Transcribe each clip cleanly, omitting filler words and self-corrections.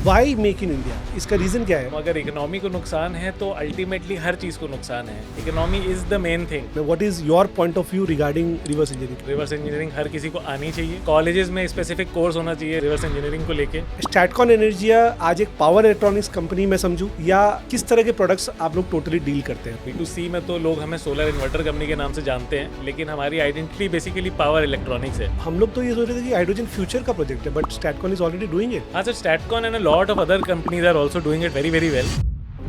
Y make in India, इसका reason क्या है? अगर इकोनॉमी को नुकसान है तो अल्टीमेटली हर चीज को नुकसान है। Economy is the main thing. What is your point of view regarding reverse engineering? Reverse engineering हर किसी को आनी चाहिए। कॉलेजेस में स्पेसिफिक कोर्स होना चाहिए रिवर्स इंजीनियरिंग को लेके। स्टैटकॉन एनर्जिया आज एक पावर इलेक्ट्रॉनिक्स कंपनी में समझूं, या किस तरह के प्रोडक्ट्स आप लोग टोटली डील करते हैं? B2C में तो लोग हमें सोलर इन्वर्टर कंपनी के नाम से जानते हैं, लेकिन हमारी आइडेंटिटी बेसिकली पावर इलेक्ट्रॉनिक्स है। हम लोग तो ये सोच रहे थे कि हाइड्रोजन फ्यूचर का प्रोजेक्ट है, but Statcon is already doing it. हाँ sir, Statcon and a lot of other companies are also doing it very very well.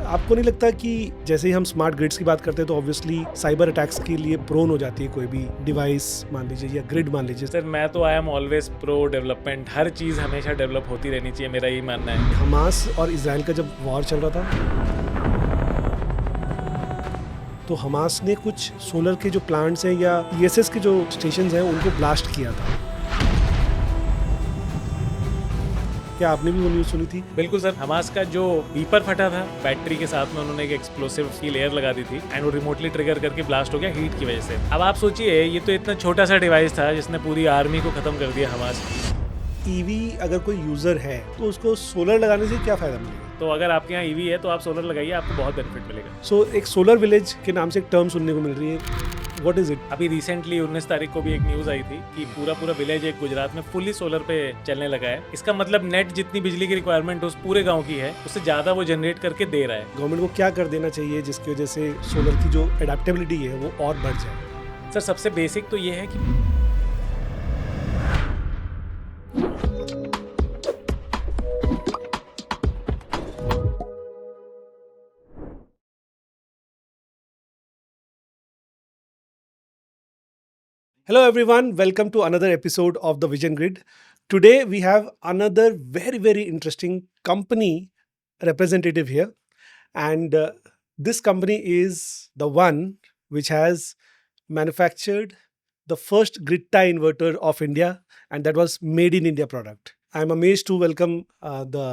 आपको नहीं लगता कि जैसे ही हम स्मार्ट ग्रिड्स की बात करते हैं तो ऑब्वियसली साइबर अटैक्स के लिए प्रोन हो जाती है कोई भी डिवाइस मान लीजिए या ग्रिड मान लीजिए? सर मैं तो I am always pro development. हर चीज़ हमेशा डेवलप होती रहनी चाहिए, मेरा यही मानना है। हमास और इजराइल का जब वॉर चल रहा था तो हमास ने कुछ सोलर के जो प्लांट्स हैं या ईएसएस के जो स्टेशंस हैं उनको ब्लास्ट किया था। क्या आपने भी वो न्यूज़ सुनी थी? बिल्कुल सर, हमास का जो बीपर फटा था बैटरी के साथ में, उन्होंने एक एक्सप्लोसिव की लेयर लगा दी थी एंड वो रिमोटली ट्रिगर करके ब्लास्ट हो गया हीट की वजह से। अब आप सोचिए, ये तो इतना छोटा सा डिवाइस था जिसने पूरी आर्मी को खत्म कर दिया हमास की। ईवी अगर कोई यूजर है तो उसको सोलर लगाने से क्या फायदा मिलेगा? तो अगर आपके यहाँ ईवी है तो आप सोलर लगाइए, आपको बहुत बेनिफिट मिलेगा। सो एक सोलर विलेज के नाम से एक टर्म सुनने को मिल रही है, व्हाट इज इट? अभी रिसेंटली 19 तारीख को भी एक न्यूज आई थी कि पूरा विलेज एक गुजरात में फुल्ली सोलर पे चलने लगा है। इसका मतलब नेट जितनी बिजली की रिक्वायरमेंट उस पूरे गांव की है, उससे ज्यादा वो जनरेट करके दे रहा है। गवर्नमेंट को क्या कर देना चाहिए जिसकी वजह से सोलर की जो एडेप्टेबिलिटी है वो और बढ़ जाए? सर सबसे बेसिक तो ये है कि Hello everyone, welcome to another episode of the Vision Grid. Today we have another very interesting company representative here, and this company is the one which has manufactured the first grid tie inverter of India, and that was made in India product. I am amazed to welcome the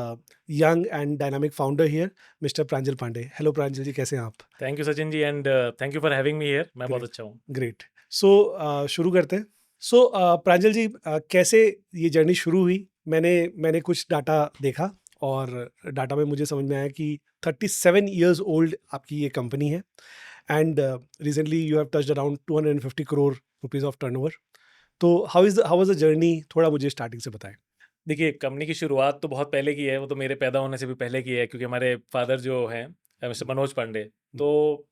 young and dynamic founder here, Mr. Pranjal Pandey. Hello Pranjal ji, कैसे हैं आप? Thank you Sachin ji and thank you for having me here. मैं बहुत अच्छा हूँ। Great. सो शुरू करते हैं। सो प्रांजल जी, कैसे ये जर्नी शुरू हुई? मैंने कुछ डाटा देखा और डाटा में मुझे समझ में आया कि 37 इयर्स ओल्ड आपकी ये कंपनी है and recently you have touched around 250 crore rupees of turnover. तो हाउ वाज द जर्नी? थोड़ा मुझे स्टार्टिंग से बताएं। देखिए, कंपनी की शुरुआत तो बहुत पहले की है, वो तो मेरे पैदा होने से भी पहले की है, क्योंकि हमारे फादर जो हैं मिस्टर मनोज पांडे, तो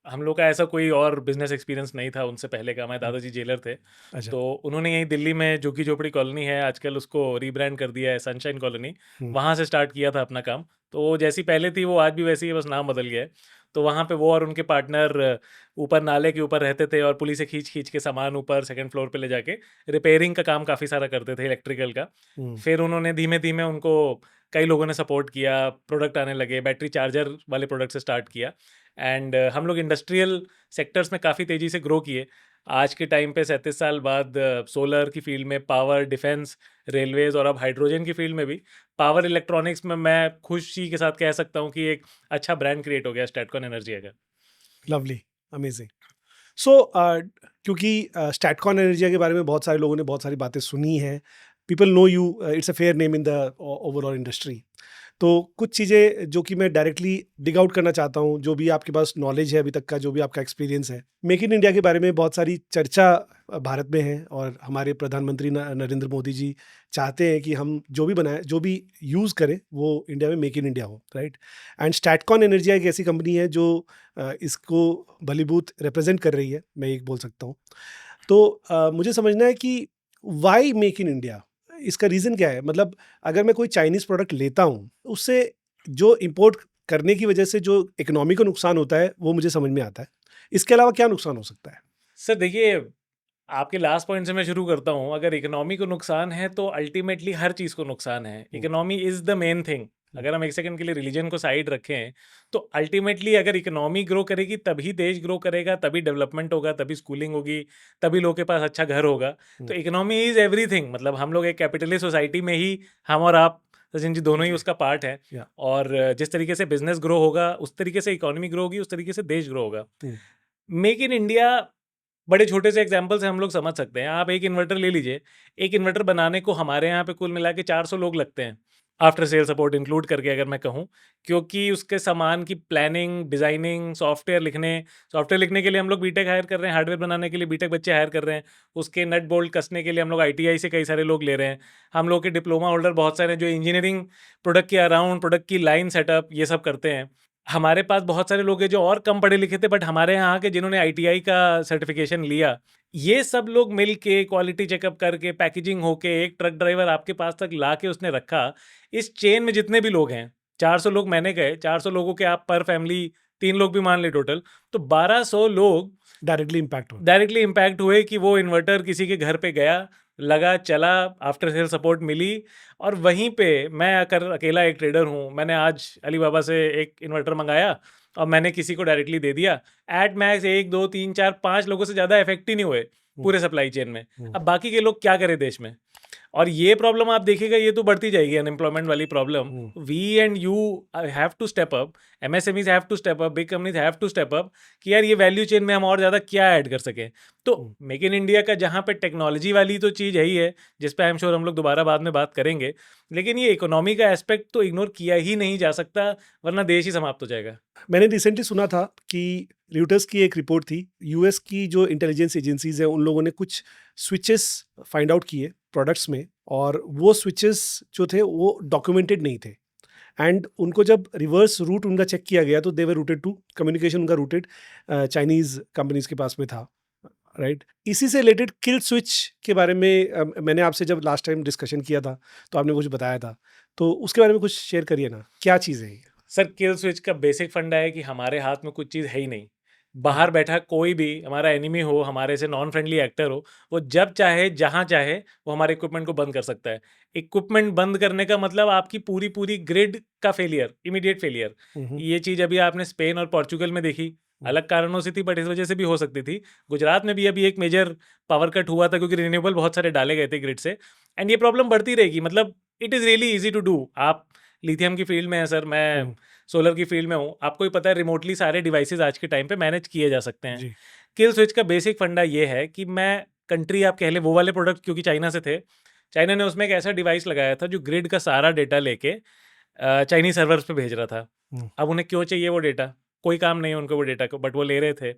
हम लोग का ऐसा कोई और बिजनेस एक्सपीरियंस नहीं था उनसे पहले का। हमारे दादाजी जेलर थे। अच्छा। तो उन्होंने यहीं दिल्ली में झुग्गी झोपड़ी कॉलोनी है, आजकल उसको रीब्रांड कर दिया है सनशाइन कॉलोनी, वहाँ से स्टार्ट किया था अपना काम। तो वो जैसी पहले थी वो आज भी वैसी है, बस नाम बदल गया है। तो वहाँ पे वो और उनके पार्टनर ऊपर नाले के ऊपर रहते थे और पुलिस से खींच खींच के सामान ऊपर सेकंड फ्लोर पे ले जाके रिपेयरिंग का काम काफ़ी सारा करते थे, इलेक्ट्रिकल का। फिर उन्होंने धीमे धीमे उनको कई लोगों ने सपोर्ट किया, प्रोडक्ट आने लगे, बैटरी चार्जर वाले प्रोडक्ट से स्टार्ट किया एंड हम लोग इंडस्ट्रियल सेक्टर्स में काफ़ी तेज़ी से ग्रो किए। आज के टाइम पे 37 साल बाद सोलर की फील्ड में, पावर, डिफेंस, रेलवेज और अब हाइड्रोजन की फील्ड में भी पावर इलेक्ट्रॉनिक्स में मैं खुशी के साथ कह सकता हूँ कि एक अच्छा ब्रांड क्रिएट हो गया स्टैटकॉन एनर्जी का। Lovely, amazing. सो क्योंकि स्टैटकॉन एनर्जिया के बारे में बहुत सारे लोगों ने बहुत सारी बातें सुनी हैं, people know you, it's a fair name in the overall industry. तो कुछ चीज़ें जो कि मैं डायरेक्टली डिग आउट करना चाहता हूँ, जो भी आपके पास नॉलेज है अभी तक का, जो भी आपका एक्सपीरियंस है। मेक इन इंडिया के बारे में बहुत सारी चर्चा भारत में है और हमारे प्रधानमंत्री नरेंद्र मोदी जी चाहते हैं कि हम जो भी बनाए, जो भी यूज़ करें, वो इंडिया में मेक इन इंडिया हो, राइट? एंड स्टैटकॉन एनर्जिया एक ऐसी कंपनी है जो इसको भलीभूत रिप्रेजेंट कर रही है, मैं एक बोल सकता हूँ। तो मुझे समझना है कि वाई मेक इन इंडिया, इसका रीज़न क्या है? मतलब अगर मैं कोई चाइनीज़ प्रोडक्ट लेता हूँ, उससे जो इंपोर्ट करने की वजह से जो इकोनॉमी को नुकसान होता है वो मुझे समझ में आता है। इसके अलावा क्या नुकसान हो सकता है? सर देखिए, आपके लास्ट पॉइंट से मैं शुरू करता हूँ। अगर इकोनॉमी को नुकसान है तो अल्टीमेटली हर चीज़ को नुकसान है। Economy is the main thing. अगर हम एक सेकंड के लिए रिलीजन को साइड रखें तो अल्टीमेटली अगर इकोनॉमी ग्रो करेगी तभी देश ग्रो करेगा, तभी डेवलपमेंट होगा, तभी स्कूलिंग होगी, तभी लोग के पास अच्छा घर होगा। तो इकोनॉमी इज़ एवरीथिंग। मतलब हम लोग एक कैपिटलिस्ट सोसाइटी में ही, हम और आप सचिन जी दोनों ही उसका पार्ट है। Yeah. और जिस तरीके से बिजनेस ग्रो होगा उस तरीके से इकोनॉमी ग्रो होगी, उस तरीके से देश ग्रो होगा। मेक इन इंडिया बड़े छोटे से एग्जाम्पल से हम लोग समझ सकते हैं। आप एक इन्वर्टर ले लीजिए, एक इन्वर्टर बनाने को हमारे यहाँ पे कुल मिला के 400 लोग लगते हैं। आफ्टर सेल सपोर्ट इंक्लूड करके अगर मैं कहूँ, क्योंकि उसके सामान की प्लानिंग, डिज़ाइनिंग, सॉफ्टवेयर लिखने के लिए हम लोग बीटेक हायर कर रहे हैं, हार्डवेयर बनाने के लिए बीटेक बच्चे हायर कर रहे हैं, उसके नट बोल्ट कसने के लिए हम लोग आईटीआई से कई सारे लोग ले रहे हैं, हम लोग के डिप्लोमा होल्डर बहुत सारे हैं जो इंजीनियरिंग, प्रोडक्ट के अराउंड, प्रोडक्ट की लाइन सेटअप ये सब करते हैं। हमारे पास बहुत सारे लोग हैं जो और कम पढ़े लिखे थे बट हमारे यहाँ के जिन्होंने आईटीआई का सर्टिफिकेशन लिया, ये सब लोग मिल के क्वालिटी चेकअप करके पैकेजिंग होके एक ट्रक ड्राइवर आपके पास तक ला के उसने रखा। इस चेन में जितने भी लोग हैं, 400 लोग मैंने कहे, 400 लोगों के आप पर फैमिली 3 लोग भी मान ले टोटल, तो 1200 लोग डायरेक्टली इम्पैक्ट हुए कि वो इन्वर्टर किसी के घर पे गया, लगा, चला, आफ्टर सेल सपोर्ट मिली। और वहीं पे मैं अकेला एक ट्रेडर हूँ, मैंने आज अलीबाबा से एक इन्वर्टर मंगाया और मैंने किसी को डायरेक्टली दे दिया। एट मैक्स 1 2 3 4 5 लोगों से ज़्यादा इफेक्ट ही नहीं हुए पूरे सप्लाई चेन में। अब बाकी के लोग क्या करें देश में? और ये प्रॉब्लम आप देखिएगा, ये तो बढ़ती जाएगी, अनएम्प्लॉयमेंट वाली problem. We and you have to step up, MSMEs have to step up, big companies have to step up कि यार ये वैल्यू चेन में हम और ज़्यादा क्या ऐड कर सकें। तो मेक इन इंडिया का जहाँ पे टेक्नोलॉजी वाली तो चीज़ है ही है, जिस पे आई एम श्योर हम लोग दोबारा बाद में बात करेंगे, लेकिन ये इकोनॉमी का एस्पेक्ट तो इग्नोर किया ही नहीं जा सकता, वरना देश ही समाप्त हो जाएगा। मैंने रिसेंटली सुना था कि र्यूटर्स की एक रिपोर्ट थी, यूएस की जो इंटेलिजेंस एजेंसीज है उन लोगों ने कुछ स्विचेस फाइंड आउट किए प्रोडक्ट्स में, और वो स्विचेस जो थे वो डॉक्यूमेंटेड नहीं थे, एंड उनको जब रिवर्स रूट उनका चेक किया गया तो दे वर रूटेड टू, कम्युनिकेशन उनका रूटेड चाइनीज़ कंपनीज के पास में था, राइट। इसी से रिलेटेड किल स्विच के बारे में मैंने आपसे जब लास्ट टाइम डिस्कशन किया था तो आपने कुछ बताया था, तो उसके बारे में कुछ शेयर करिए ना, क्या चीज़ है ये? सर, किल स्विच का बेसिक फंडा है कि हमारे हाथ में कुछ चीज़ है ही नहीं। बाहर बैठा कोई भी हमारा एनिमी हो, हमारे से नॉन फ्रेंडली एक्टर हो, वो जब चाहे जहाँ चाहे वो हमारे इक्विपमेंट को बंद कर सकता है। इक्विपमेंट बंद करने का मतलब आपकी पूरी ग्रिड का फेलियर, इमीडिएट फेलियर। ये चीज़ अभी आपने स्पेन और पोर्चुगल में देखी, अलग कारणों से थी बट इस वजह से भी हो सकती थी। गुजरात में भी अभी एक मेजर पावर कट हुआ था क्योंकि रिन्यूएबल बहुत सारे डाले गए थे ग्रिड से, एंड ये प्रॉब्लम बढ़ती रहेगी। मतलब it is really easy to do. आप लिथियम की फील्ड में हैं सर, मैं सोलर की फील्ड में हूँ, आपको ही पता है रिमोटली सारे डिवाइसेस आज के टाइम पे मैनेज किए जा सकते हैं। जी। किल स्विच का बेसिक फंडा ये है कि मैं कंट्री, आप कह लें वो वाले प्रोडक्ट क्योंकि चाइना से थे, चाइना ने उसमें एक ऐसा डिवाइस लगाया था जो ग्रिड का सारा डेटा लेके चाइनीज सर्वर्स पे भेज रहा था। अब उन्हें क्यों चाहिए वो डेटा? कोई काम नहीं है उनको वो डेटा को, बट वो ले रहे थे।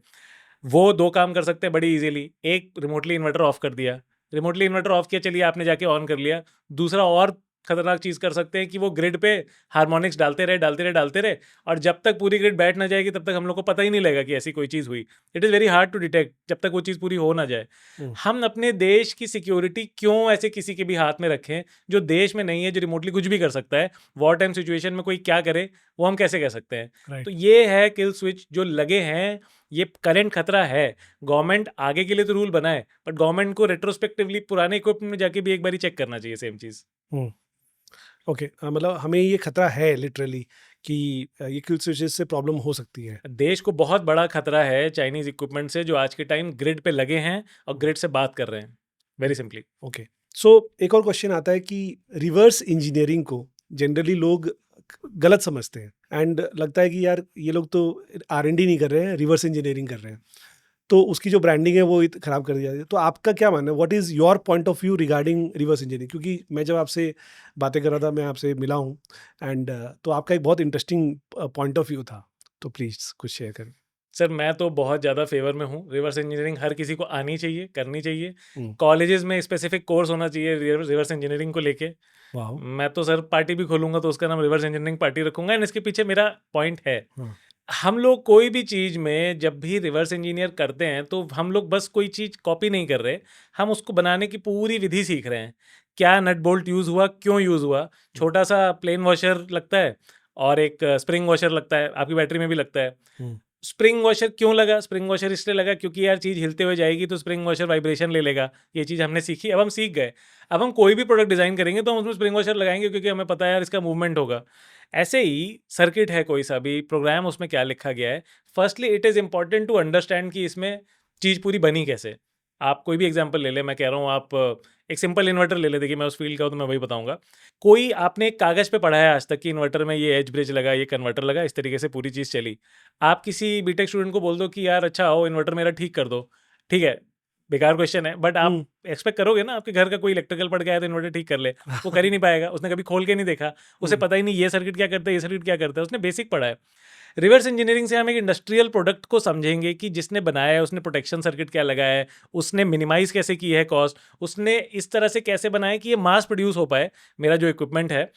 वो 2 काम कर सकते हैं बड़ी इजीली। एक, रिमोटली इन्वर्टर ऑफ कर दिया, रिमोटली इन्वर्टर ऑफ किया, चलिए आपने जाके ऑन कर लिया। दूसरा और खतरनाक चीज़ कर सकते हैं कि वो ग्रिड पे हार्मोनिक्स डालते रहे और जब तक पूरी ग्रिड बैठ ना जाएगी तब तक हम लोग को पता ही नहीं लगेगा कि ऐसी कोई चीज़ हुई। It is very hard to detect जब तक वो चीज़ पूरी हो ना जाए। हम अपने देश की सिक्योरिटी क्यों ऐसे किसी के भी हाथ में रखें जो देश में नहीं है, जो रिमोटली कुछ भी कर सकता है? वॉर टाइम सिचुएशन में कोई क्या करे वो हम कैसे कह सकते हैं? तो ये है किल स्विच जो लगे हैं, ये करंट खतरा है। गवर्नमेंट आगे के लिए तो रूल बनाए, बट गवर्नमेंट को रेट्रोस्पेक्टिवली पुराने इक्विपमेंट में जाके भी एक बार चेक करना चाहिए सेम चीज़। ओके, मतलब हमें ये खतरा है लिटरली कि ये किल स्विचेस से प्रॉब्लम हो सकती है। देश को बहुत बड़ा खतरा है चाइनीज इक्विपमेंट से जो आज के टाइम ग्रिड पे लगे हैं और ग्रिड से बात कर रहे हैं, वेरी सिंपली। ओके, सो एक और क्वेश्चन आता है कि रिवर्स इंजीनियरिंग को जनरली लोग गलत समझते हैं, एंड लगता है कि यार ये लोग तो R&D नहीं कर रहे हैं, रिवर्स इंजीनियरिंग कर रहे हैं, तो उसकी जो ब्रांडिंग है वो खराब कर दिया जाती है। तो आपका क्या मानना है, what is your point of view regarding reverse engineering? क्योंकि मैं जब आपसे बातें कर रहा था, मैं आपसे मिला हूँ, एंड तो आपका एक बहुत इंटरेस्टिंग पॉइंट ऑफ व्यू था, तो प्लीज़ कुछ शेयर करें। सर, मैं तो बहुत ज़्यादा फेवर में हूँ। रिवर्स इंजीनियरिंग हर किसी को आनी चाहिए, करनी चाहिए। कॉलेजेस में स्पेसिफिक कोर्स होना चाहिए रिवर्स इंजीनियरिंग को लेके। वाह। मैं तो सर पार्टी भी खोलूंगा तो उसका नाम रिवर्स इंजीनियरिंग पार्टी रखूंगा, एंड इसके पीछे मेरा पॉइंट है। हम लोग कोई भी चीज़ में जब भी रिवर्स इंजीनियर करते हैं तो हम लोग बस कोई चीज़ कॉपी नहीं कर रहे, हम उसको बनाने की पूरी विधि सीख रहे हैं। क्या नट बोल्ट यूज़ हुआ, क्यों यूज़ हुआ, छोटा सा प्लेन वॉशर लगता है और एक स्प्रिंग वॉशर लगता है, आपकी बैटरी में भी लगता है। स्प्रिंग वॉशर क्यों लगा? स्प्रिंग वॉशर इसलिए लगा क्योंकि यार चीज़ हिलते हुए जाएगी तो स्प्रिंग वॉशर वाइब्रेशन ले लेगा। ये चीज़ हमने सीखी, अब हम सीख गए। अब हम कोई भी प्रोडक्ट डिज़ाइन करेंगे तो हम उसमें स्प्रिंग वॉशर लगाएंगे क्योंकि हमें पता है यार इसका मूवमेंट होगा। ऐसे ही सर्किट है, कोई सा भी प्रोग्राम, उसमें क्या लिखा गया है। Firstly it is important to understand कि इसमें चीज़ पूरी बनी कैसे। आप कोई भी एग्जांपल ले लें, मैं कह रहा हूँ आप एक सिंपल इन्वर्टर ले लें, देखिए मैं उस फील्ड का हूँ तो मैं वही बताऊंगा। कोई आपने एक कागज़ पे पढ़ा है आज तक कि इन्वर्टर में ये एज ब्रिज लगा, ये कन्वर्टर लगा, इस तरीके से पूरी चीज़ चली। आप किसी बीटेक स्टूडेंट को बोल दो कि यार अच्छा आओ इन्वर्टर मेरा ठीक कर दो, ठीक है, बेकार क्वेश्चन है, बट आप हम्म, एक्सपेक्ट करोगे ना आपके घर का कोई इलेक्ट्रिकल पड़ गया है तो इन्वर्टर ठीक कर ले, वो कर ही नहीं पाएगा, उसने कभी खोल के नहीं देखा, उसे हम्म, पता ही नहीं ये सर्किट क्या करता है, ये सर्किट क्या करता है, उसने बेसिक पढ़ा है। रिवर्स इंजीनियरिंग से हम एक इंडस्ट्रियल प्रोडक्ट को समझेंगे कि जिसने बनाया है उसने प्रोटेक्शन सर्किट क्या लगाया है, उसने मिनिमाइज कैसे की है कॉस्ट, उसने इस तरह से कैसे बनाया कि ये मास प्रोड्यूस हो पाए मेरा जो इक्विपमेंट है।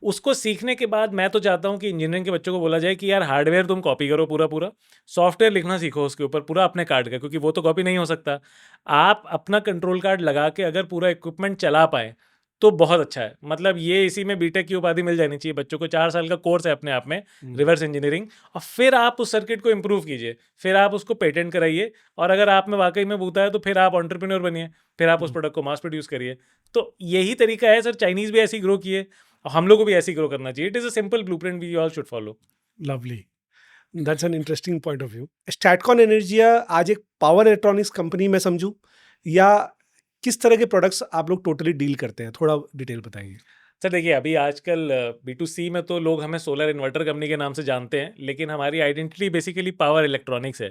उसको सीखने के बाद मैं तो चाहता हूँ कि इंजीनियरिंग के बच्चों को बोला जाए कि यार हार्डवेयर तुम कॉपी करो पूरा पूरा, सॉफ्टवेयर लिखना सीखो उसके ऊपर पूरा अपने कार्ड का, क्योंकि वो तो कॉपी नहीं हो सकता। आप अपना कंट्रोल कार्ड लगा के अगर पूरा इक्विपमेंट चला पाए तो बहुत अच्छा है। मतलब ये इसी में बीटेक की उपाधि मिल जानी चाहिए बच्चों को, 4 साल का कोर्स है अपने आप में रिवर्स इंजीनियरिंग। और फिर आप उस सर्किट को इम्प्रूव कीजिए, फिर आप उसको पेटेंट कराइए, और अगर आप में वाकई में बूता है तो फिर आप एंटरप्रेन्योर बनिए, फिर आप उस प्रोडक्ट को मास प्रोड्यूस करिए। तो यही तरीका है सर, चाइनीज़ भी ऐसी ग्रो किए और हम लोग को भी ऐसी ग्रो करना चाहिए। It is a simple blueprint we all should follow. Lovely, that's an interesting point of view. Statcon Energia आज एक पावर इलेक्ट्रॉनिक्स कंपनी मैं समझूं, या किस तरह के प्रोडक्ट्स आप लोग टोटली डील करते हैं, थोड़ा डिटेल बताइए। सर देखिए, अभी आजकल B2C में तो लोग हमें सोलर इन्वर्टर कंपनी के नाम से जानते हैं, लेकिन हमारी आइडेंटिटी बेसिकली पावर इलेक्ट्रॉनिक्स है।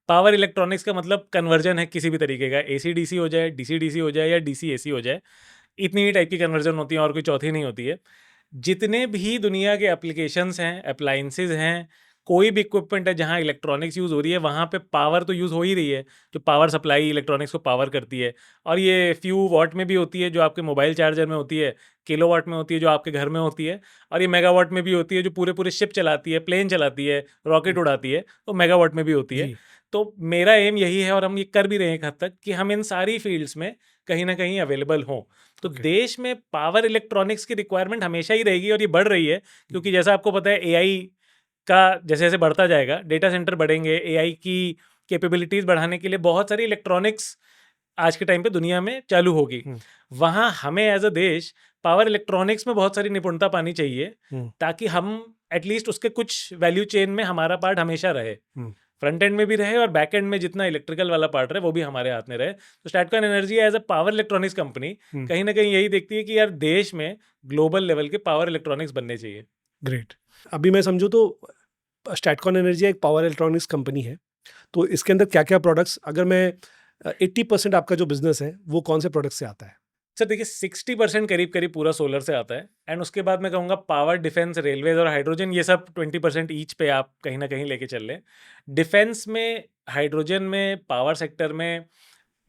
पावर इलेक्ट्रॉनिक्स का मतलब कन्वर्जन है किसी भी तरीके का, AC DC हो जाए, DC DC हो जाए या DC AC हो जाए, इतनी ही टाइप की कन्वर्जन होती है और कोई चौथी नहीं होती है। जितने भी दुनिया के एप्लीकेशंस हैं, अप्लाइंसेज हैं, कोई भी इक्विपमेंट है जहाँ इलेक्ट्रॉनिक्स यूज़ हो रही है, वहाँ पे पावर तो यूज़ हो ही रही है, जो पावर सप्लाई इलेक्ट्रॉनिक्स को पावर करती है। और ये फ्यू वाट में भी होती है जो आपके मोबाइल चार्जर में होती है, किलोवाट में होती है जो आपके घर में होती है, और ये मेगावाट में भी होती है जो पूरे पूरे शिप चलाती है, प्लेन चलाती है, रॉकेट उड़ाती है, तो मेगावाट में भी होती है। जी। तो मेरा एम यही है, और हम ये कर भी रहे हैं एक हद तक, कि हम इन सारी फील्ड्स में कहीं ना कहीं अवेलेबल हों। तो Okay. देश में पावर इलेक्ट्रॉनिक्स की रिक्वायरमेंट हमेशा ही रहेगी, और ये बढ़ रही है, क्योंकि जैसा आपको पता है एआई का जैसे जैसे बढ़ता जाएगा, डेटा सेंटर बढ़ेंगे, एआई की कैपेबिलिटीज़ बढ़ाने के लिए बहुत सारी इलेक्ट्रॉनिक्स आज के टाइम पे दुनिया में चालू होगी। हम्म, वहाँ हमें एज अ देश पावर इलेक्ट्रॉनिक्स में बहुत सारी निपुणता पानी चाहिए, हम्म, ताकि हम एटलीस्ट उसके कुछ वैल्यू चेन में हमारा पार्ट हमेशा रहे, हम्म, फ्रंट एंड में भी रहे और बैक एंड में जितना इलेक्ट्रिकल वाला पार्ट रहे वो भी हमारे हाथ में रहे। तो Statcon energy as a power electronics company hmm. कहीं ना कहीं यही देखती है कि यार देश में ग्लोबल लेवल के पावर इलेक्ट्रॉनिक्स बनने चाहिए। ग्रेट। अभी मैं समझूं तो स्टैटकॉन एनर्जिया एक पावर इलेक्ट्रॉनिक्स कंपनी है, तो इसके अंदर क्या क्या प्रोडक्ट्स, अगर मैं 80% आपका जो बिजनेस है वो कौन से प्रोडक्ट से आता है? सर देखिए, 60% करीब करीब पूरा सोलर से आता है, एंड उसके बाद मैं कहूँगा पावर, डिफेंस, रेलवेज और हाइड्रोजन, ये सब 20% ईच पे आप कहीं ना कहीं लेके चल लें। डिफेंस में, हाइड्रोजन में, पावर सेक्टर में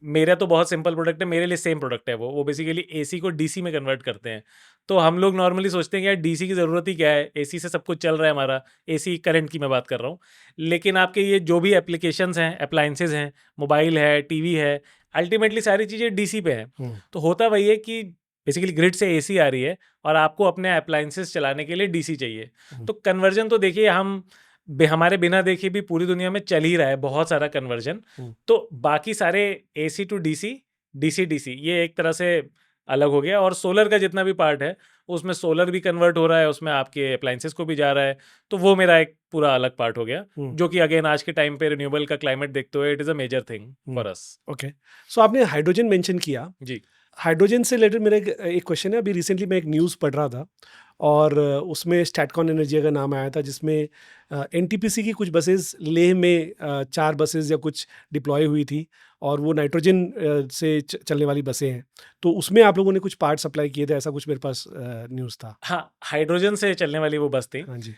मेरा तो बहुत सिंपल प्रोडक्ट है, मेरे लिए सेम प्रोडक्ट है। वो बेसिकली एसी को डीसी में कन्वर्ट करते हैं। तो हम लोग नॉर्मली सोचते हैं कि यार डीसी की ज़रूरत ही क्या है, एसी से सब कुछ चल रहा है हमारा, एसी करंट की मैं बात कर रहा हूँ। लेकिन आपके ये जो भी एप्लीकेशंस हैं, अप्लाइंसेज हैं, मोबाइल है, टीवी है, अल्टीमेटली सारी चीज़ें डीसी पे हैं। हम्म, तो होता वही है कि बेसिकली ग्रिड से एसी आ रही है और आपको अपने अप्लाइंसेस चलाने के लिए डीसी चाहिए। हम्म, तो कन्वर्जन तो देखिए हम हमारे बिना देखे भी पूरी दुनिया में चल ही रहा है, बहुत सारा कन्वर्जन। हम्म, तो बाकी सारे AC to DC, DC DC, ये एक तरह से अलग हो गया। और सोलर का जितना भी पार्ट है उसमें सोलर भी कन्वर्ट हो रहा है, उसमें आपके अप्लाइंसेस को भी जा रहा है, तो वो मेरा एक पूरा अलग पार्ट हो गया, हम्म, जो कि अगेन आज के टाइम पे रिन्यूएबल का क्लाइमेट देखते हुए it is a major thing for us. Okay. So आपने हाइड्रोजन मेंशन किया। जी। हाइड्रोजन से रिलेटेड मेरा एक क्वेश्चन है। अभी रिसेंटली मैं एक न्यूज़ पढ़ रहा था, और उसमें स्टैटकॉन एनर्जिया का नाम आया था, जिसमें एनटीपीसी की कुछ बसेस लेह में 4 बसेस या कुछ डिप्लॉय हुई थी, और वो नाइट्रोजन से चलने वाली बसें हैं। तो उसमें आप लोगों ने कुछ पार्ट सप्लाई किए थे, ऐसा कुछ मेरे पास न्यूज़ था। हाँ, हाइड्रोजन से चलने वाली वो बस थी, हाँ जी।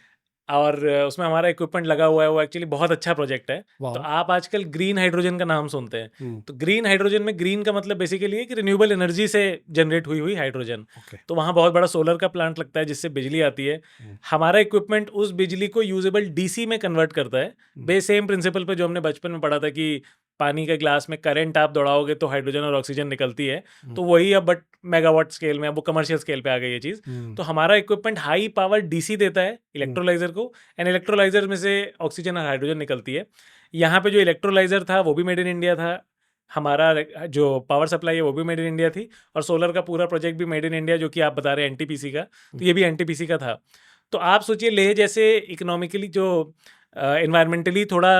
और उसमें हमारा इक्विपमेंट लगा हुआ है। वो एक्चुअली बहुत अच्छा प्रोजेक्ट है। तो वाह। आप आजकल ग्रीन हाइड्रोजन का नाम सुनते हैं। हम्म, तो ग्रीन हाइड्रोजन में ग्रीन का मतलब बेसिकली है कि रिन्यूएबल एनर्जी से जनरेट हुई हुई हाइड्रोजन। ओके। तो वहाँ बहुत बड़ा सोलर का प्लांट लगता है जिससे बिजली आती है। हम्म, हमारा इक्विपमेंट उस बिजली को यूजेबल डीसी में कन्वर्ट करता है, बे सेम प्रिंसिपल पे जो हमने बचपन में पढ़ा था कि पानी के ग्लास में करंट आप दौड़ाओगे तो हाइड्रोजन और ऑक्सीजन निकलती है। तो वही अब बट मेगावाट स्केल में, अब वो कमर्शियल स्केल पे आ गई ये चीज़। हम्म, तो हमारा इक्विपमेंट हाई पावर डीसी देता है इलेक्ट्रोलाइजर को, एंड इलेक्ट्रोलाइजर में से ऑक्सीजन और हाइड्रोजन निकलती है। यहाँ पे जो इलेक्ट्रोलाइजर था वो भी मेड इन इंडिया था, हमारा जो पावर सप्लाई है वो भी मेड इन इंडिया थी, और सोलर का पूरा प्रोजेक्ट भी मेड इन इंडिया, जो कि आप बता रहे हैं एनटीपीसी का, तो ये भी एनटीपीसी का था। तो आप सोचिए लेह जैसे इकोनॉमिकली जो इन्वायरमेंटली थोड़ा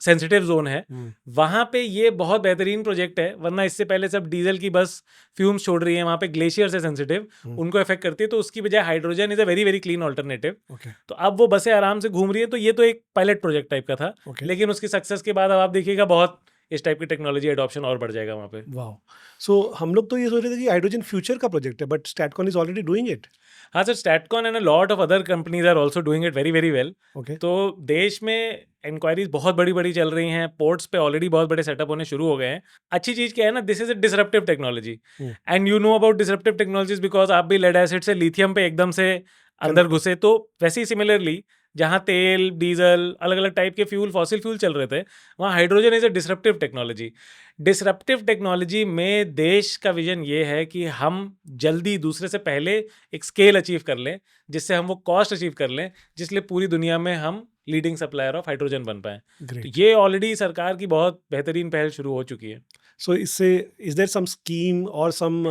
सेंसिटिव जोन है, हम्म, वहाँ पे ये बहुत बेहतरीन प्रोजेक्ट है। वरना इससे पहले सब डीजल की बस फ्यूम्स छोड़ रही है, वहाँ पे ग्लेशियर से सेंसिटिव, उनको इफेक्ट करती है। तो उसकी बजाय hydrogen is a very very clean alternative. Okay. तो अब वो बसें आराम से घूम रही है। तो ये तो एक पायलट प्रोजेक्ट टाइप का था, ओके। लेकिन उसकी सक्सेस के बाद अब आप देखिएगा बहुत इस टाइप की टेक्नोलॉजी एडॉप्शन और बढ़ जाएगा वहाँ पे। वाओ! सो हम लोग तो ये सोच रहे थे कि हाइड्रोजन फ्यूचर का प्रोजेक्ट है, but Statcon is already doing it. हाँ sir, Statcon and a lot of other companies are also doing it very very well. Okay. तो देश में इंक्वायरीज बहुत बड़ी बड़ी चल रही हैं, पोर्ट्स पे ऑलरेडी बहुत बड़े सेटअप होने शुरू हो गए हैं। अच्छी चीज़ क्या है ना, this is a disruptive technology hmm. And you know about disruptive technologies because आप भी लेड एसिड से लिथियम पे एकदम से अंदर करेक्ट। घुसे। तो वैसे ही सिमिलरली जहाँ तेल, डीजल, अलग अलग टाइप के फ्यूल, फॉसिल फ्यूल चल रहे थे, वहाँ hydrogen is a disruptive technology. Disruptive technology में देश का विजन ये है कि हम जल्दी दूसरे से पहले एक स्केल अचीव कर लें, जिससे हम वो कॉस्ट अचीव कर लें, जिसलिए पूरी दुनिया में हम लीडिंग सप्लायर ऑफ हाइड्रोजन बन पाएँ। तो ग्रेट। ये ऑलरेडी सरकार की बहुत बेहतरीन पहल शुरू हो चुकी है। सो इससे इज़ देयर सम स्कीम और सम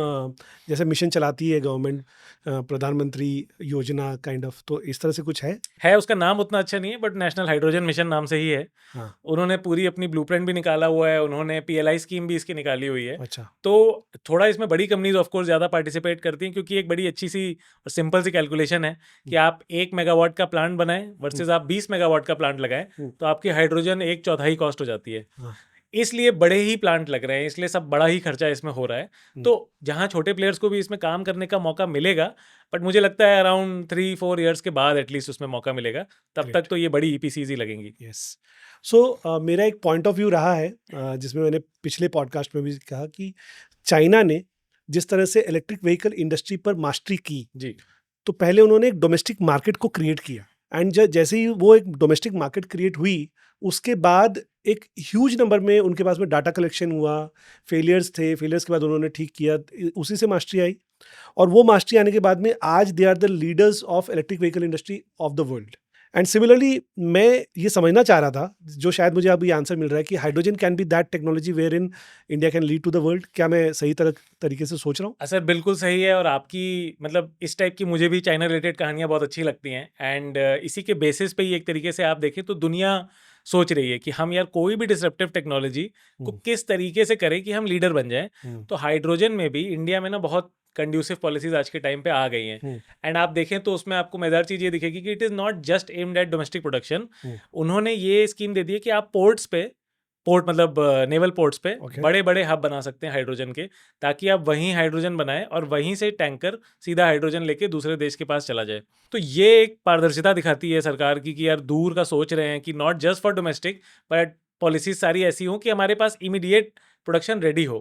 जैसे मिशन चलाती है गवर्नमेंट, प्रधानमंत्री योजना काइंड ऑफ, तो इस तरह से कुछ है? उसका नाम उतना अच्छा नहीं है बट नेशनल हाइड्रोजन मिशन नाम से ही है। हाँ। उन्होंने पूरी अपनी ब्लूप्रिंट भी निकाला हुआ है, उन्होंने पीएलआई स्कीम भी इसकी निकाली हुई है। अच्छा। तो थोड़ा इसमें बड़ी कंपनीज ऑफ कोर्स ज़्यादा पार्टिसिपेट करती हैं, क्योंकि एक बड़ी अच्छी सी और सिंपल सी कैलकुलेशन है कि आप 1 मेगावाट का प्लांट बनाएं वर्सेस आप 20 मेगावाट का प्लांट लगाएं, तो आपकी हाइड्रोजन 1/4 कॉस्ट हो जाती है। हाँ। इसलिए बड़े ही प्लांट लग रहे हैं, इसलिए सब बड़ा ही खर्चा इसमें हो रहा है। तो जहाँ छोटे प्लेयर्स को भी इसमें काम करने का मौका मिलेगा, बट मुझे लगता है अराउंड 3-4 ईयर्स के बाद एटलीस्ट उसमें मौका मिलेगा। तब Great. तक तो ये बड़ी ईपीसीज ही लगेंगी। यस। सो मेरा एक पॉइंट ऑफ व्यू रहा है, जिसमें मैंने पिछले पॉडकास्ट में भी कहा कि चाइना ने जिस तरह से इलेक्ट्रिक व्हीकल इंडस्ट्री पर मास्टरी की, जी तो पहले उन्होंने एक डोमेस्टिक मार्केट को क्रिएट किया, एंड जैसे ही वो एक डोमेस्टिक मार्केट क्रिएट हुई, उसके बाद एक ह्यूज नंबर में उनके पास में डाटा कलेक्शन हुआ, फेलियर्स थे, फेलियर्स के बाद उन्होंने ठीक किया, उसी से मास्टरी आई। और वो मास्टरी आने के बाद में आज they are the leaders of electric vehicle industry of the world. And similarly मैं ये समझना चाह रहा था, जो शायद मुझे अभी आंसर मिल रहा है, कि hydrogen can be that technology wherein India can lead to the world. क्या मैं सही तरीके से सोच रहा हूँ? सर, बिल्कुल सही है। और आपकी मतलब इस टाइप की मुझे भी चाइना रिलेटेड कहानियाँ बहुत अच्छी लगती हैं। एंड इसी के बेसिस पे ही एक तरीके से आप देखें तो दुनिया सोच रही है कि हम यार कोई भी डिसरप्टिव टेक्नोलॉजी को किस तरीके से करें कि हम लीडर बन जाएं। तो हाइड्रोजन में भी इंडिया में ना बहुत कंड्यूसिव पॉलिसीज आज के टाइम पे आ गई हैं। एंड आप देखें तो उसमें आपको मजेदार चीज़ ये दिखेगी कि it is not just aimed at domestic production. उन्होंने ये स्कीम दे दी है कि आप पोर्ट्स पे, पोर्ट मतलब नेवल पोर्ट्स पे Okay. बड़े बड़े हब बना सकते हैं हाइड्रोजन के, ताकि आप वहीं हाइड्रोजन बनाएं और वहीं से टैंकर सीधा हाइड्रोजन लेके दूसरे देश के पास चला जाए। तो ये एक पारदर्शिता दिखाती है सरकार की कि यार दूर का सोच रहे हैं कि not just for domestic but policies सारी ऐसी हों कि हमारे पास इमीडिएट प्रोडक्शन रेडी हो।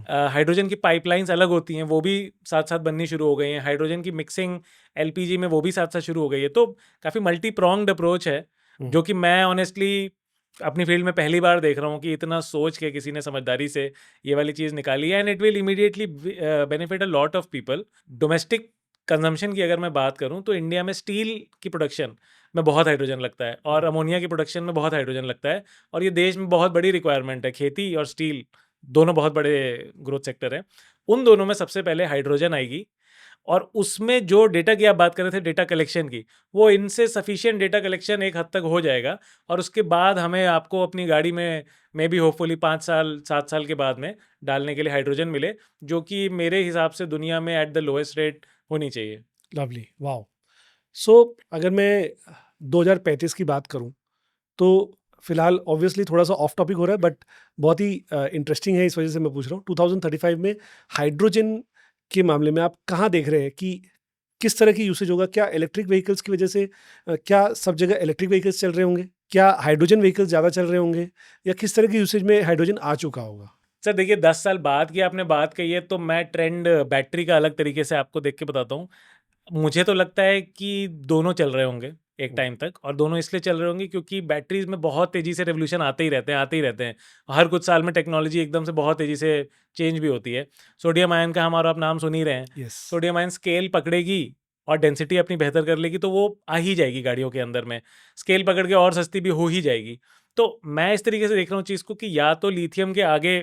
हाइड्रोजन की पाइपलाइंस अलग होती हैं, वो भी साथ साथ बननी शुरू हो गई हैं। हाइड्रोजन की मिक्सिंग एलपीजी में वो भी साथ साथ शुरू हो गई है। तो काफ़ी मल्टी प्रोंग्ड अप्रोच है, जो कि मैं ऑनेस्टली अपनी फील्ड में पहली बार देख रहा हूँ कि इतना सोच के किसी ने समझदारी से ये वाली चीज़ निकाली है। And it will immediately benefit a lot of people. Domestic consumption की अगर मैं बात करूँ तो इंडिया में स्टील की प्रोडक्शन में बहुत हाइड्रोजन लगता है और अमोनिया की प्रोडक्शन में बहुत हाइड्रोजन लगता है। और ये देश में बहुत बड़ी रिक्वायरमेंट है। खेती और स्टील दोनों बहुत बड़े ग्रोथ सेक्टर हैं। उन दोनों में सबसे पहले हाइड्रोजन आएगी। और उसमें जो डेटा की आप बात कर रहे थे, डेटा कलेक्शन की, वो इनसे सफिशिएंट डेटा कलेक्शन एक हद तक हो जाएगा। और उसके बाद हमें आपको अपनी गाड़ी में मे बी होपफुली 5 साल 7 साल के बाद में डालने के लिए हाइड्रोजन मिले, जो कि मेरे हिसाब से दुनिया में एट द लोएस्ट रेट होनी चाहिए। Lovely, wow. सो अगर मैं 2035 की बात करूं, तो फिलहाल ऑब्वियसली थोड़ा सा ऑफ टॉपिक हो रहा है, बट बहुत ही इंटरेस्टिंग है, इस वजह से मैं पूछ रहा हूँ। 2035 में हाइड्रोजन के मामले में आप कहाँ देख रहे हैं कि किस तरह की यूसेज होगा? क्या इलेक्ट्रिक व्हीकल्स की वजह से क्या सब जगह इलेक्ट्रिक व्हीकल्स चल रहे होंगे? क्या हाइड्रोजन व्हीकल्स ज़्यादा चल रहे होंगे, या किस तरह की यूसेज में हाइड्रोजन आ चुका होगा? सर देखिए, 10 साल बाद की आपने बात कही है, तो मैं ट्रेंड बैटरी का अलग तरीके से आपको देख के बताता हूँ। मुझे तो लगता है कि दोनों चल रहे होंगे एक टाइम तक, और दोनों इसलिए चल रहे होंगे क्योंकि बैटरीज में बहुत तेज़ी से रेवोल्यूशन आते ही रहते हैं। हर कुछ साल में टेक्नोलॉजी एकदम से बहुत तेज़ी से चेंज भी होती है। सोडियम आयन का हमारा आप नाम सुन ही रहे हैं। यस। सोडियम आयन स्केल पकड़ेगी और डेंसिटी अपनी बेहतर कर लेगी, तो वो आ ही जाएगी गाड़ियों के अंदर में। स्केल पकड़ के और सस्ती भी हो ही जाएगी। तो मैं इस तरीके से देख रहा हूँ चीज़ को कि या तो लिथियम के आगे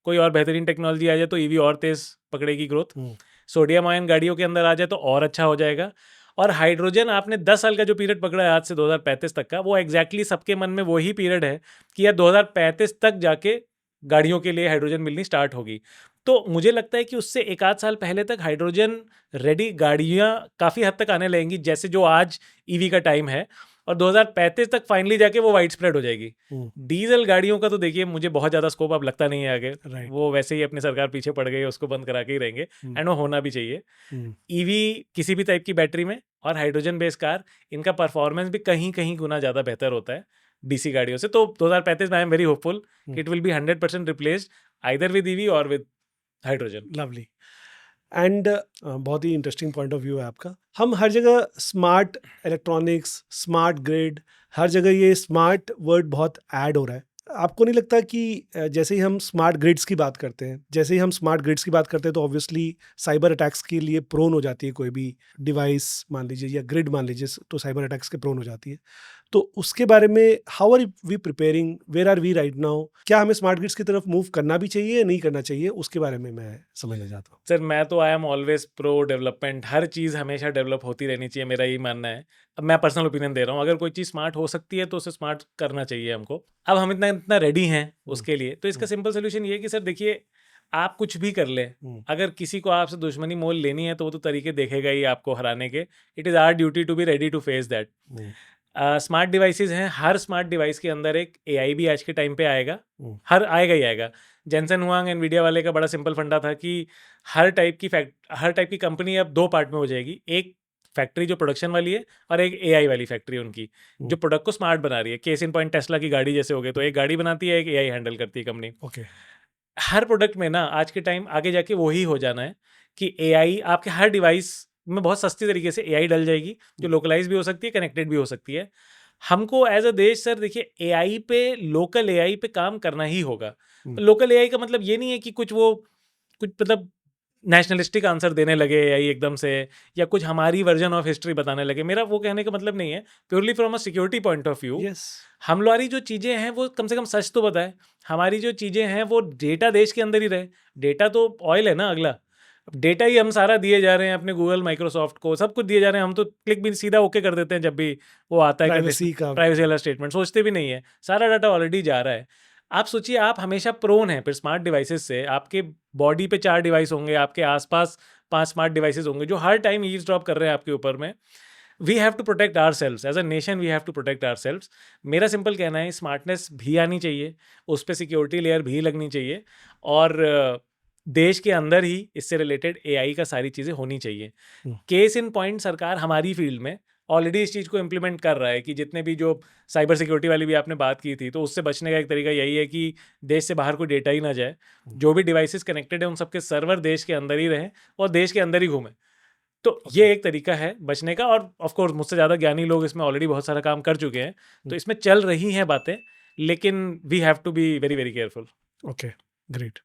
कोई और बेहतरीन टेक्नोलॉजी आ जाए तो ईवी और तेज़ पकड़ेगी ग्रोथ। सोडियम आयन गाड़ियों के अंदर आ जाए तो और अच्छा हो जाएगा। और हाइड्रोजन, आपने 10 साल का जो पीरियड पकड़ा है आज से 2035 तक का, वो एग्जैक्टली सबके मन में वही पीरियड है कि यार 2035 तक जाके गाड़ियों के लिए हाइड्रोजन मिलनी स्टार्ट होगी। तो मुझे लगता है कि उससे एक आध साल पहले तक हाइड्रोजन रेडी गाड़ियाँ काफ़ी हद तक आने लगेंगी, जैसे जो आज ईवी का टाइम है। और 2035 तक फाइनली जाके वो वाइड स्प्रेड हो जाएगी। डीजल गाड़ियों का तो देखिए मुझे बहुत ज़्यादा स्कोप अब लगता नहीं है आगे, राइट। वो वैसे ही अपनी सरकार पीछे पड़ गई है, उसको बंद करा के ही रहेंगे, एंड वो होना भी चाहिए। ईवी किसी भी टाइप की बैटरी में और हाइड्रोजन बेस्ड कार, इनका परफॉर्मेंस भी कहीं कहीं गुना ज़्यादा बेहतर होता है डीसी गाड़ियों से। तो 2035 में आई एम वेरी होपफुल कि it will B 100% replaced either with EV और विद हाइड्रोजन। लवली। एंड बहुत ही इंटरेस्टिंग पॉइंट ऑफ व्यू है आपका। हम हर जगह स्मार्ट इलेक्ट्रॉनिक्स, स्मार्ट ग्रिड, हर जगह ये स्मार्ट वर्ड बहुत ऐड हो रहा है। आपको नहीं लगता कि जैसे ही हम स्मार्ट ग्रिड्स की बात करते हैं, तो ऑब्वियसली साइबर अटैक्स के लिए प्रोन हो जाती है कोई भी डिवाइस मान लीजिए या ग्रिड मान लीजिए, तो साइबर अटैक्स के प्रोन हो जाती है। तो उसके बारे में how are we preparing, where are we right now? क्या हमें स्मार्ट ग्रिड्स की तरफ मूव करना भी चाहिए या नहीं करना चाहिए, उसके बारे में मैं समझना चाहता हूँ। सर मैं तो I am always pro development, हर चीज़ हमेशा डेवलप होती रहनी चाहिए, मेरा यही मानना है। अब मैं पर्सनल ओपिनियन दे रहा हूँ, अगर कोई चीज़ स्मार्ट हो सकती है तो उसे स्मार्ट करना चाहिए हमको। अब हम इतना इतना रेडी हैं उसके लिए, तो इसका सिंपल सोल्यूशन ये है कि सर देखिए, आप कुछ भी कर लें, अगर किसी को आपसे दुश्मनी मोल लेनी है तो वो तो तरीके देखेगा ही आपको हराने के। It is our duty to be ready to face that. Smart devices हैं, हर स्मार्ट डिवाइस के अंदर एक एआई भी आज के टाइम पे आएगा, हर आएगा ही आएगा। जेनसन हुआंग एनवीडिया वाले का बड़ा सिंपल फंडा था कि हर टाइप की कंपनी अब दो पार्ट में हो जाएगी, एक फैक्ट्री जो प्रोडक्शन वाली है और एक एआई वाली फैक्ट्री उनकी, जो प्रोडक्ट को स्मार्ट बना रही है। केस इन पॉइंट टेस्ला की गाड़ी जैसे हो गए, तो एक गाड़ी बनाती है, एक एआई हैंडल करती है कंपनी। ओके। हर प्रोडक्ट में ना आज के टाइम आगे जाके वही हो जाना है कि एआई आपके हर डिवाइस में बहुत सस्ती तरीके से एआई डल जाएगी, जो लोकलाइज भी हो सकती है, कनेक्टेड भी हो सकती है। हमको एज अ देश सर देखिए, एआई पे, लोकल एआई पे काम करना ही होगा। लोकल एआई का मतलब ये नहीं है कि कुछ मतलब नेशनलिस्टिक आंसर देने लगे एआई एकदम से, या कुछ हमारी वर्जन ऑफ हिस्ट्री बताने लगे। मेरा वो कहने का मतलब नहीं है, purely from a security point of view. Yes. हमारी जो चीज़ें हैं वो कम से कम सच तो बताए, हमारी जो चीज़ें हैं वो डेटा देश के अंदर ही रहे। डेटा तो ऑयल है ना अगला, अब डेटा ही हम सारा दिए जा रहे हैं अपने गूगल, माइक्रोसॉफ्ट को, सब कुछ दिए जा रहे हैं। हम तो क्लिक भी सीधा ओके कर देते हैं जब भी वो आता है प्राइवेसी का। प्राइवेसी वाला स्टेटमेंट, सोचते भी नहीं है, सारा डाटा ऑलरेडी जा रहा है। आप सोचिए, आप हमेशा प्रोन हैं फिर स्मार्ट डिवाइसेस से। आपके बॉडी पे 4 डिवाइस होंगे, आपके आसपास 5 स्मार्ट डिवाइसेस होंगे जो हर टाइम ईव्सड्रॉप कर रहे हैं आपके ऊपर में। We have to protect ourselves as a nation, we have to protect ourselves. मेरा सिंपल कहना है, स्मार्टनेस भी आनी चाहिए, उस पर सिक्योरिटी लेयर भी लगनी चाहिए, और देश के अंदर ही इससे रिलेटेड एआई का सारी चीज़ें होनी चाहिए। केस इन पॉइंट, सरकार हमारी फील्ड में ऑलरेडी इस चीज़ को इम्प्लीमेंट कर रहा है कि जितने भी जो साइबर सिक्योरिटी वाली भी आपने बात की थी, तो उससे बचने का एक तरीका यही है कि देश से बाहर कोई डेटा ही ना जाए। जो भी डिवाइसेस कनेक्टेड है उन सबके सर्वर देश के अंदर ही रहें और देश के अंदर ही घूमें। तो ये एक तरीका है बचने का, और ऑफ कोर्स मुझसे ज़्यादा ज्ञानी लोग इसमें ऑलरेडी बहुत सारा काम कर चुके हैं, तो इसमें चल रही हैं बातें, लेकिन we have to be very very careful. Okay, great.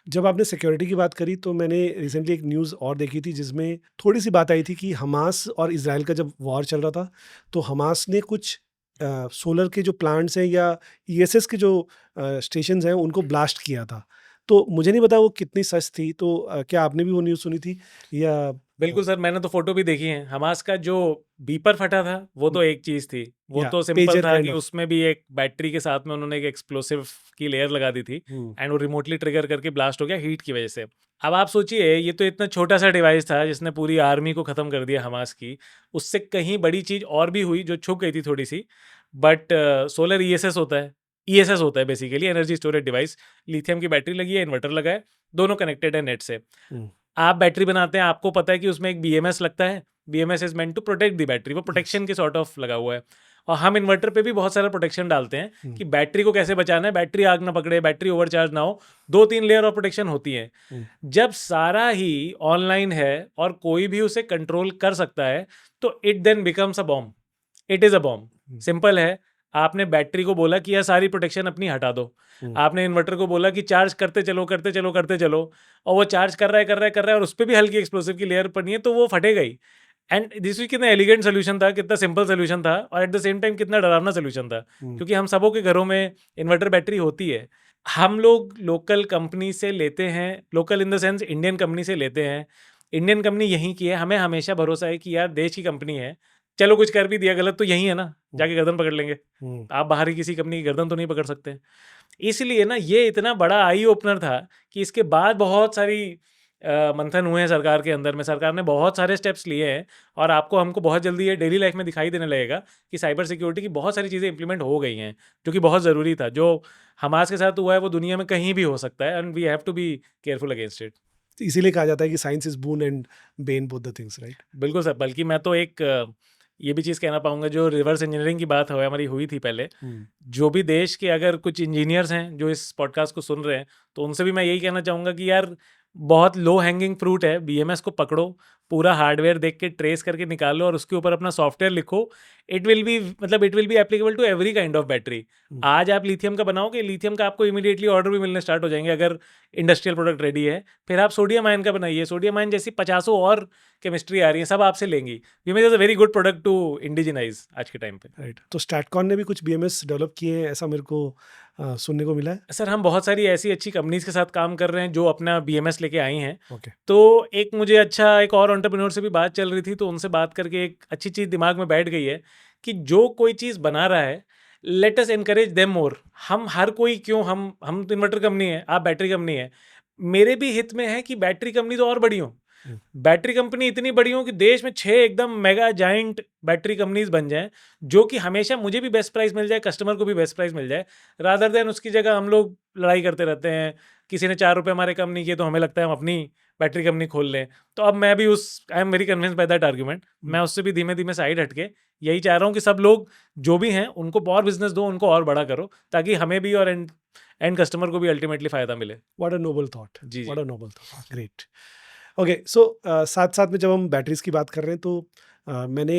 जब आपने सिक्योरिटी की बात करी तो मैंने रिसेंटली एक न्यूज़ और देखी थी जिसमें थोड़ी सी बात आई थी कि हमास और इज़राइल का जब वॉर चल रहा था, तो हमास ने कुछ सोलर के जो प्लांट्स हैं या ईएसएस के जो स्टेशंस हैं उनको ब्लास्ट किया था। तो मुझे नहीं पता वो कितनी सच थी, तो क्या आपने भी वो न्यूज़ सुनी थी या? बिल्कुल सर, मैंने तो फोटो भी देखी है। हमास का जो बीपर फटा था वो तो एक चीज़ थी, वो या तो सिंपल पेजर था काइंड कि ऑफ। उसमें भी एक बैटरी के साथ में उन्होंने एक एक्सप्लोसिव की लेयर लगा दी थी, एंड वो रिमोटली ट्रिगर करके ब्लास्ट हो गया हीट की वजह से। अब आप सोचिए, ये तो इतना छोटा सा डिवाइस था जिसने पूरी आर्मी को ख़त्म कर दिया हमास की। उससे कहीं बड़ी चीज़ और भी हुई जो छुप गई थी थोड़ी सी, बट सोलर ईएसएस होता है, ईएसएस होता है basically energy storage device. Lithium की बैटरी लगी है, इन्वर्टर लगा है, दोनों कनेक्टेड है नेट से। आप बैटरी बनाते हैं, आपको पता है कि उसमें एक बीएमएस लगता है, BMS is meant to protect the battery, वो प्रोटेक्शन के सॉर्ट ऑफ लगा हुआ है। और हम इन्वर्टर पे भी बहुत सारा प्रोटेक्शन डालते हैं कि बैटरी को कैसे बचाना है, बैटरी आग ना पकड़े, बैटरी ओवरचार्ज ना हो, 2-3 लेयर ऑफ प्रोटेक्शन होती है। जब सारा ही ऑनलाइन है और कोई भी उसे कंट्रोल कर सकता है, तो it then becomes a bomb, it is a bomb. Simple है, आपने बैटरी को बोला कि यह सारी प्रोटेक्शन अपनी हटा दो, आपने इन्वर्टर को बोला कि चार्ज करते चलो करते चलो करते चलो, और वो चार्ज कर रहा है और उस पर भी हल्की एक्सप्लोसिव की लेयर पड़नी है, तो वो फटेगा ही। एंड दिस कितना एलिगेंट सोल्यूशन था, कितना सिंपल सोल्यूशन था, और एट द सेम टाइम कितना डरावना सोल्यूशन था, क्योंकि हम सबों के घरों में इन्वर्टर बैटरी होती है। हम लोग लोकल कंपनी से लेते हैं, local in the sense Indian company से लेते हैं, इंडियन कंपनी यहीं की है, हमें हमेशा भरोसा है कि यार देश की कंपनी है, चलो कुछ कर भी दिया गलत तो यही है ना, जाके गर्दन पकड़ लेंगे। आप बाहर की किसी कंपनी की गर्दन तो नहीं पकड़ सकते। इसलिए ना ये इतना बड़ा आई ओपनर था कि इसके बाद बहुत सारी मंथन हुए हैं सरकार के अंदर में, सरकार ने बहुत सारे स्टेप्स लिए हैं और आपको हमको बहुत जल्दी ये डेली लाइफ में दिखाई देने लगेगा कि साइबर सिक्योरिटी की बहुत सारी चीज़ें इंप्लीमेंट हो गई हैं, जो कि बहुत ज़रूरी था। जो हमास के साथ हुआ है वो दुनिया में कहीं भी हो सकता है, and we have to be careful against it. इसीलिए कहा जाता है कि science is boon and bane both the things, right? बिल्कुल सर, बल्कि मैं तो एक ये भी चीज़ कहना पाऊंगा, जो रिवर्स इंजीनियरिंग की बात हमारी हुई थी पहले, जो भी देश के अगर कुछ इंजीनियर्स हैं जो इस पॉडकास्ट को सुन रहे हैं, तो उनसे भी मैं यही कहना चाहूँगा कि यार बहुत लो हैंगिंग फ्रूट है, बीएमएस को पकड़ो, पूरा हार्डवेयर देख के ट्रेस करके निकालो और उसके ऊपर अपना सॉफ्टवेयर लिखो। It will be applicable to every kind of battery. आज आप लिथियम का बनाओगे, लिथियम का आपको इमीडिएटली ऑर्डर भी मिलने स्टार्ट हो जाएंगे अगर इंडस्ट्रियल प्रोडक्ट रेडी है। फिर आप सोडियम आयन का बनाइए, सोडियम आयन जैसी 50 और केमिस्ट्री आ रही है, सब आपसे लेंगी। BMS is a very good product to indigenise आज के टाइम पे। राइट। तो स्टैटकॉन ने भी कुछ बीएमएस डेवलप किए हैं, ऐसा मेरे को सुनने को मिला है। सर हम बहुत सारी ऐसी अच्छी कंपनीज के साथ काम कर रहे हैं जो अपना बीएमएस लेके आई हैं। ओके। तो एक मुझे एक और एंटरप्रेन्योर से भी बात चल रही थी, तो उनसे बात करके एक अच्छी चीज़ दिमाग में बैठ गई है कि जो कोई चीज़ बना रहा है, let us encourage them more. हम हर कोई क्यों, हम तो इन्वर्टर कंपनी है, आप बैटरी कंपनी है, मेरे भी हित में है कि बैटरी कंपनी तो और बड़ी हो। बैटरी कंपनी इतनी बड़ी हो कि देश में 6 एकदम मेगा जाइंट बैटरी कंपनीज बन जाएं, जो कि हमेशा मुझे भी बेस्ट प्राइस मिल जाए, कस्टमर को भी बेस्ट प्राइस मिल जाए, रादर देन उसकी जगह हम लोग लड़ाई करते रहते हैं। किसी ने 4 रुपये हमारे कम नहीं किए तो हमें लगता है हम अपनी बैटरी कंपनी खोल लें। तो अब मैं भी I am very convince by that argument. मैं उससे भी धीमे धीमे साइड हटके यही चाह रहा हूँ कि सब लोग जो भी हैं उनको और बिजनेस दो, उनको और बड़ा करो, ताकि हमें भी और एंड कस्टमर को भी अल्टीमेटली फायदा मिले। व्हाट अ नोबल थॉट, जी what a noble thought, great. Okay, so साथ साथ में जब हम बैटरीज की बात कर रहे हैं तो मैंने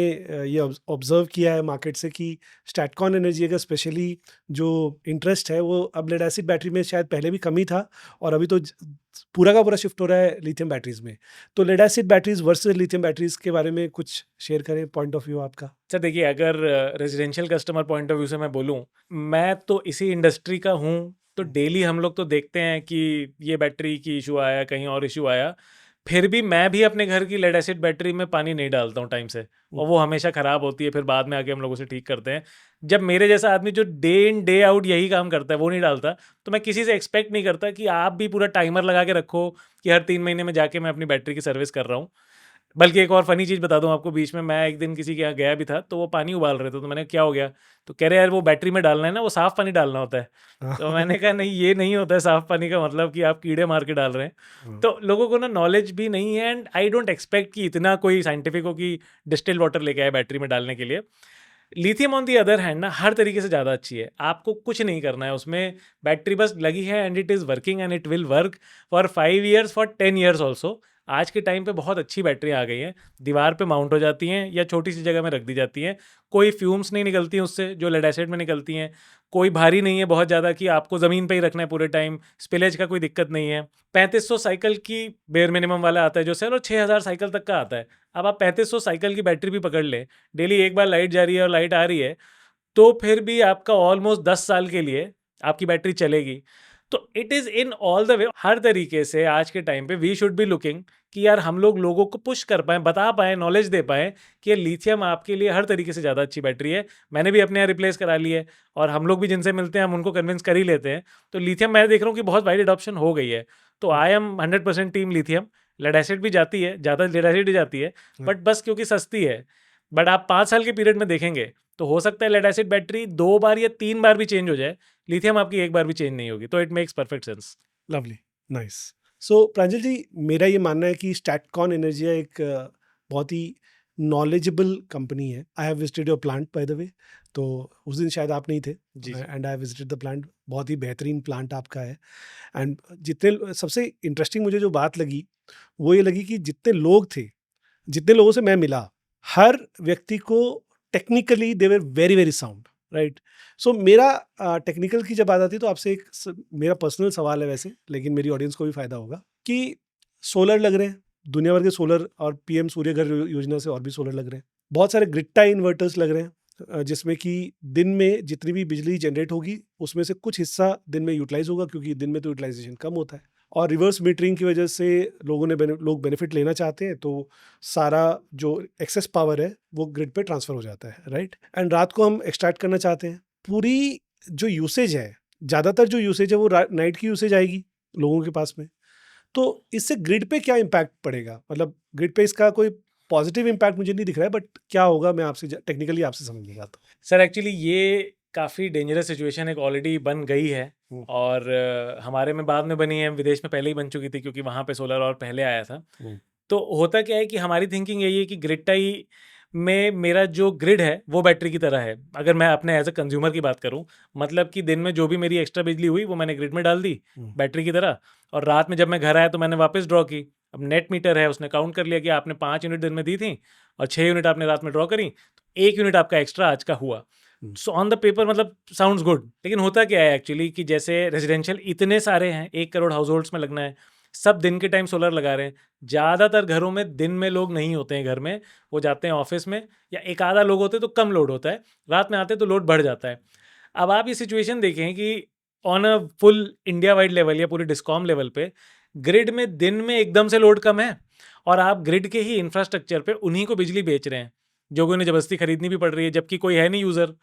ये ऑब्जर्व किया है मार्केट से कि स्टैटकॉन एनर्जी का स्पेशली जो इंटरेस्ट है वो अब लेड एसिड बैटरी में शायद पहले भी कम ही था, और अभी तो पूरा का पूरा शिफ्ट हो रहा है लिथियम बैटरीज में। तो lead acid batteries versus lithium batteries के बारे में कुछ शेयर करें, पॉइंट ऑफ व्यू आपका। सर देखिए, अगर residential customer point of view से मैं बोलूँ, मैं तो इसी इंडस्ट्री का हूँ, तो डेली हम लोग तो देखते हैं कि ये बैटरी की इशू आया, कहीं और इशू आया। फिर भी मैं भी अपने घर की लेड एसिड बैटरी में पानी नहीं डालता हूँ टाइम से, और वो हमेशा ख़राब होती है, फिर बाद में आके हम लोग उसे ठीक करते हैं। जब मेरे जैसा आदमी जो डे इन डे आउट यही काम करता है वो नहीं डालता, तो मैं किसी से एक्सपेक्ट नहीं करता कि आप भी पूरा टाइमर लगा के रखो कि हर 3 महीने में जाके मैं अपनी बैटरी की सर्विस कर रहा हूँ। बल्कि एक और फ़नी चीज़ बता दूँ आपको, बीच में मैं एक दिन किसी के यहाँ गया भी था, तो वो पानी उबाल रहे थे, तो मैंने क्या हो गया? तो कह रहे यार वो बैटरी में डालना है ना, वो साफ़ पानी डालना होता है। तो मैंने कहा नहीं, ये नहीं होता है साफ़ पानी का मतलब कि आप कीड़े मार के डाल रहे हैं। तो लोगों को ना नॉलेज भी नहीं है, एंड आई डोंट एक्सपेक्ट कि इतना कोई साइंटिफिक हो कि डिस्टिल्ड वाटर लेके आए बैटरी में डालने के लिए। Lithium on the other hand ना हर तरीके से ज़्यादा अच्छी है, आपको कुछ नहीं करना है उसमें, बैटरी बस लगी है and it is working and it will work for 5 years, for 10 years also. आज के टाइम पे बहुत अच्छी बैटरी आ गई हैं, दीवार पे माउंट हो जाती हैं या छोटी सी जगह में रख दी जाती हैं, कोई फ्यूम्स नहीं निकलती हैं उससे जो लेड एसिड में निकलती हैं, कोई भारी नहीं है बहुत ज़्यादा कि आपको ज़मीन पे ही रखना है पूरे टाइम, स्पिलेज का कोई दिक्कत नहीं है। 3500 साइकिल की बेयर मिनिमम वाला आता है जो सेल, और 6000 साइकिल तक का आता है। अब आप 3500 साइकिल की बैटरी भी पकड़ लें, डेली एक बार लाइट जा रही है और लाइट आ रही है, तो फिर भी आपका ऑलमोस्ट 10 साल के लिए आपकी बैटरी चलेगी। तो it is in all the way, हर तरीके से आज के टाइम पे वी शुड बी लुकिंग कि यार हम लोग लोगों को पुश कर पाएँ, बता पाएँ, नॉलेज दे पाएँ कि ये लिथियम आपके लिए हर तरीके से ज़्यादा अच्छी बैटरी है। मैंने भी अपने यहाँ रिप्लेस करा ली है, और हम लोग भी जिनसे मिलते हैं हम उनको कन्विंस कर ही लेते हैं। तो लिथियम मैं देख रहा हूँ कि बहुत वाइड एडॉप्शन हो गई है। तो I am 100% team lithium. Lead acid भी जाती है, ज़्यादा लेड एसिड ही जाती है, बट बस क्योंकि सस्ती है। बट आप 5 साल के पीरियड में देखेंगे तो हो सकता है लेड एसिड बैटरी 2 बार या 3 बार भी चेंज हो जाए, लिथियम आपकी एक बार भी चेंज नहीं होगी। तो it makes perfect sense. Lovely, nice. So Pranjal ji, मेरा ये मानना है कि स्टैटकॉन एनर्जिया एक बहुत ही नॉलेजेबल कंपनी है। I have visited your plant by the way, तो उस दिन शायद आप नहीं थे, जी। And I have visited the plant. बहुत ही बेहतरीन प्लांट आपका है। एंड जितने सबसे इंटरेस्टिंग मुझे जो बात लगी वो ये लगी कि जितने लोग थे, जितने लोगों से मैं मिला, हर व्यक्ति को technically they were very very sound, right. So मेरा टेक्निकल की जब बात आती है तो आपसे एक मेरा पर्सनल सवाल है वैसे, लेकिन मेरी ऑडियंस को भी फायदा होगा कि सोलर लग रहे हैं, दुनिया भर के सोलर, और पीएम सूर्य घर योजना से और भी सोलर लग रहे हैं। बहुत सारे ग्रिड टाई इन्वर्टर्स लग रहे हैं, जिसमें कि दिन में जितनी भी बिजली जनरेट होगी उसमें से कुछ हिस्सा दिन में यूटिलाइज होगा, क्योंकि दिन में तो यूटिलाइजेशन कम होता है। और रिवर्स मीटरिंग की वजह से लोग बेनिफिट लेना चाहते हैं, तो सारा जो एक्सेस पावर है वो ग्रिड पे ट्रांसफर हो जाता है, राइट। एंड रात को हम एक्सट्रैक्ट करना चाहते हैं। पूरी जो यूसेज है, ज़्यादातर जो यूसेज है वो नाइट की यूसेज आएगी लोगों के पास में। तो इससे ग्रिड पे क्या इम्पैक्ट पड़ेगा? मतलब ग्रिड पे इसका कोई पॉजिटिव इम्पैक्ट मुझे नहीं दिख रहा है, बट क्या होगा, मैं आपसे टेक्निकली आपसे समझना चाहता सर एक्चुअली ये काफ़ी डेंजरस सिचुएशन एक ऑलरेडी बन गई है हूँ। और हमारे में बाद में बनी है, विदेश में पहले ही बन चुकी थी क्योंकि वहाँ पे सोलर और पहले आया था। तो होता क्या है कि हमारी थिंकिंग यही है कि ग्रिड टाई में मेरा जो ग्रिड है वो बैटरी की तरह है। अगर मैं अपने एज अ कंज्यूमर की बात करूं, मतलब कि दिन में जो भी मेरी एक्स्ट्रा बिजली हुई वो मैंने ग्रिड में डाल दी बैटरी की तरह, और रात में जब मैं घर आया तो मैंने वापस ड्रॉ की। अब नेट मीटर है, उसने काउंट कर लिया कि आपने 5 यूनिट दिन में दी थी और 6 यूनिट आपने रात में ड्रॉ करी, तो 1 यूनिट आपका एक्स्ट्रा आज का हुआ। सो ऑन द पेपर मतलब साउंड्स गुड, लेकिन होता क्या है एक्चुअली कि जैसे रेजिडेंशियल इतने सारे हैं, 1 करोड़ हाउस होल्ड्स में लगना है, सब दिन के टाइम सोलर लगा रहे हैं। ज़्यादातर घरों में दिन में लोग नहीं होते हैं घर में, वो जाते हैं ऑफिस में, या एक आधा लोग होते हैं तो कम लोड होता है, रात में आते हैं तो लोड बढ़ जाता है। अब आप ये सिचुएशन देखें कि on a full India wide level या पूरे डिस्कॉम लेवल पे ग्रिड में दिन में एकदम से लोड कम है और आप ग्रिड के ही इंफ्रास्ट्रक्चर पे उन्हीं को बिजली बेच रहे हैं जो कि उन्हें जबरदस्ती खरीदनी भी पड़ रही है, जबकि कोई है नहीं यूज़र।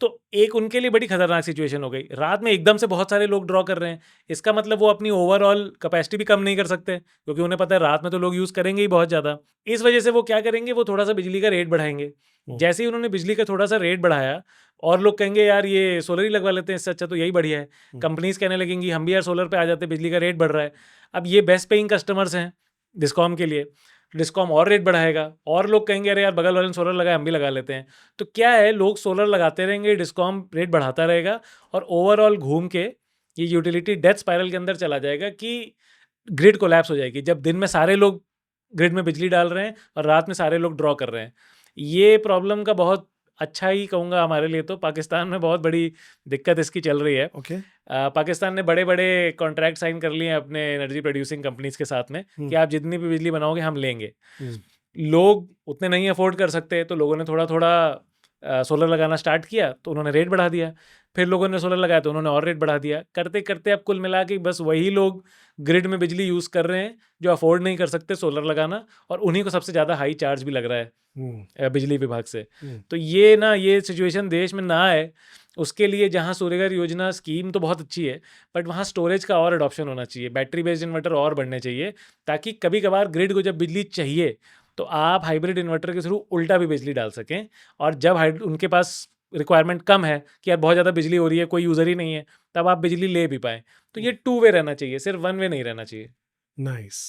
तो एक उनके लिए बड़ी खतरनाक सिचुएशन हो गई। रात में एकदम से बहुत सारे लोग ड्रॉ कर रहे हैं, इसका मतलब वो अपनी ओवरऑल कैपेसिटी भी कम नहीं कर सकते क्योंकि उन्हें पता है रात में तो लोग यूज़ करेंगे ही बहुत ज़्यादा। इस वजह से वो क्या करेंगे, वो थोड़ा सा बिजली का रेट बढ़ाएंगे। जैसे ही उन्होंने बिजली का थोड़ा सा रेट बढ़ाया और लोग कहेंगे यार ये सोलर ही लगवा लेते हैं, इससे अच्छा तो यही बढ़िया है। कंपनीज कहने लगेंगी हम भी यार सोलर पे आ जाते हैं, बिजली का रेट बढ़ रहा है। अब ये बेस्ट पेइंग कस्टमर्स हैं डिस्कॉम के लिए, डिस्कॉम और रेट बढ़ाएगा और लोग कहेंगे अरे यार बगल वाले ने सोलर लगाया हम भी लगा लेते हैं। तो क्या है, लोग सोलर लगाते रहेंगे, डिस्कॉम रेट बढ़ाता रहेगा और ओवरऑल घूम के ये यूटिलिटी डेथ स्पाइरल के अंदर चला जाएगा कि ग्रिड कोलैप्स हो जाएगी, जब दिन में सारे लोग ग्रिड में बिजली डाल रहे हैं और रात में सारे लोग ड्रॉ कर रहे हैं। ये प्रॉब्लम का बहुत अच्छा ही कहूँगा हमारे लिए, तो पाकिस्तान में बहुत बड़ी दिक्कत इसकी चल रही है। ओके। पाकिस्तान ने बड़े बड़े कॉन्ट्रैक्ट साइन कर लिए हैं अपने एनर्जी प्रोड्यूसिंग कंपनीज के साथ में कि आप जितनी भी बिजली बनाओगे हम लेंगे। लोग उतने नहीं अफोर्ड कर सकते तो लोगों ने थोड़ा थोड़ा सोलर लगाना स्टार्ट किया तो उन्होंने रेट बढ़ा दिया, फिर लोगों ने सोलर लगाया तो उन्होंने और रेट बढ़ा दिया, करते करते अब कुल मिला के बस वही लोग ग्रिड में बिजली यूज़ कर रहे हैं जो अफोर्ड नहीं कर सकते सोलर लगाना, और उन्हीं को सबसे ज़्यादा हाई चार्ज भी लग रहा है बिजली विभाग से। तो ये सिचुएशन देश में ना आए उसके लिए जहाँ सूर्यघर योजना स्कीम तो बहुत अच्छी है, बट वहाँ स्टोरेज का और अडॉप्शन होना चाहिए, बैटरी बेस्ड इन्वर्टर और बढ़ने चाहिए, ताकि कभी कभार ग्रिड को जब बिजली चाहिए तो आप हाइब्रिड इन्वर्टर के थ्रू उल्टा भी बिजली डाल सकें, और जब उनके पास रिक्वायरमेंट कम है कि यार बहुत ज़्यादा बिजली हो रही है, कोई यूज़र ही नहीं है, तब आप बिजली ले भी पाएँ। तो ये 2 वे रहना चाहिए, सिर्फ 1 वे नहीं रहना चाहिए। नाइस।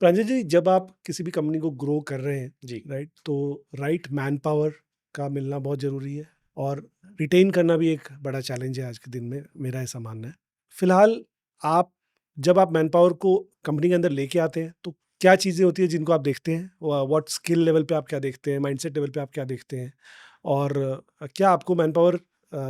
प्रांजल जी, जब आप किसी भी कंपनी को ग्रो कर रहे हैं, जी। राइट, तो राइट मैन पावर का मिलना बहुत ज़रूरी है और रिटेन करना भी एक बड़ा चैलेंज है आज के दिन में, मेरा ऐसा मानना है। फिलहाल आप जब आप मैन पावर को कंपनी के अंदर लेके आते हैं तो क्या चीज़ें होती है जिनको आप देखते हैं? व्हाट स्किल लेवल पे आप क्या देखते हैं, माइंडसेट लेवल पे आप क्या देखते हैं, और क्या आपको man power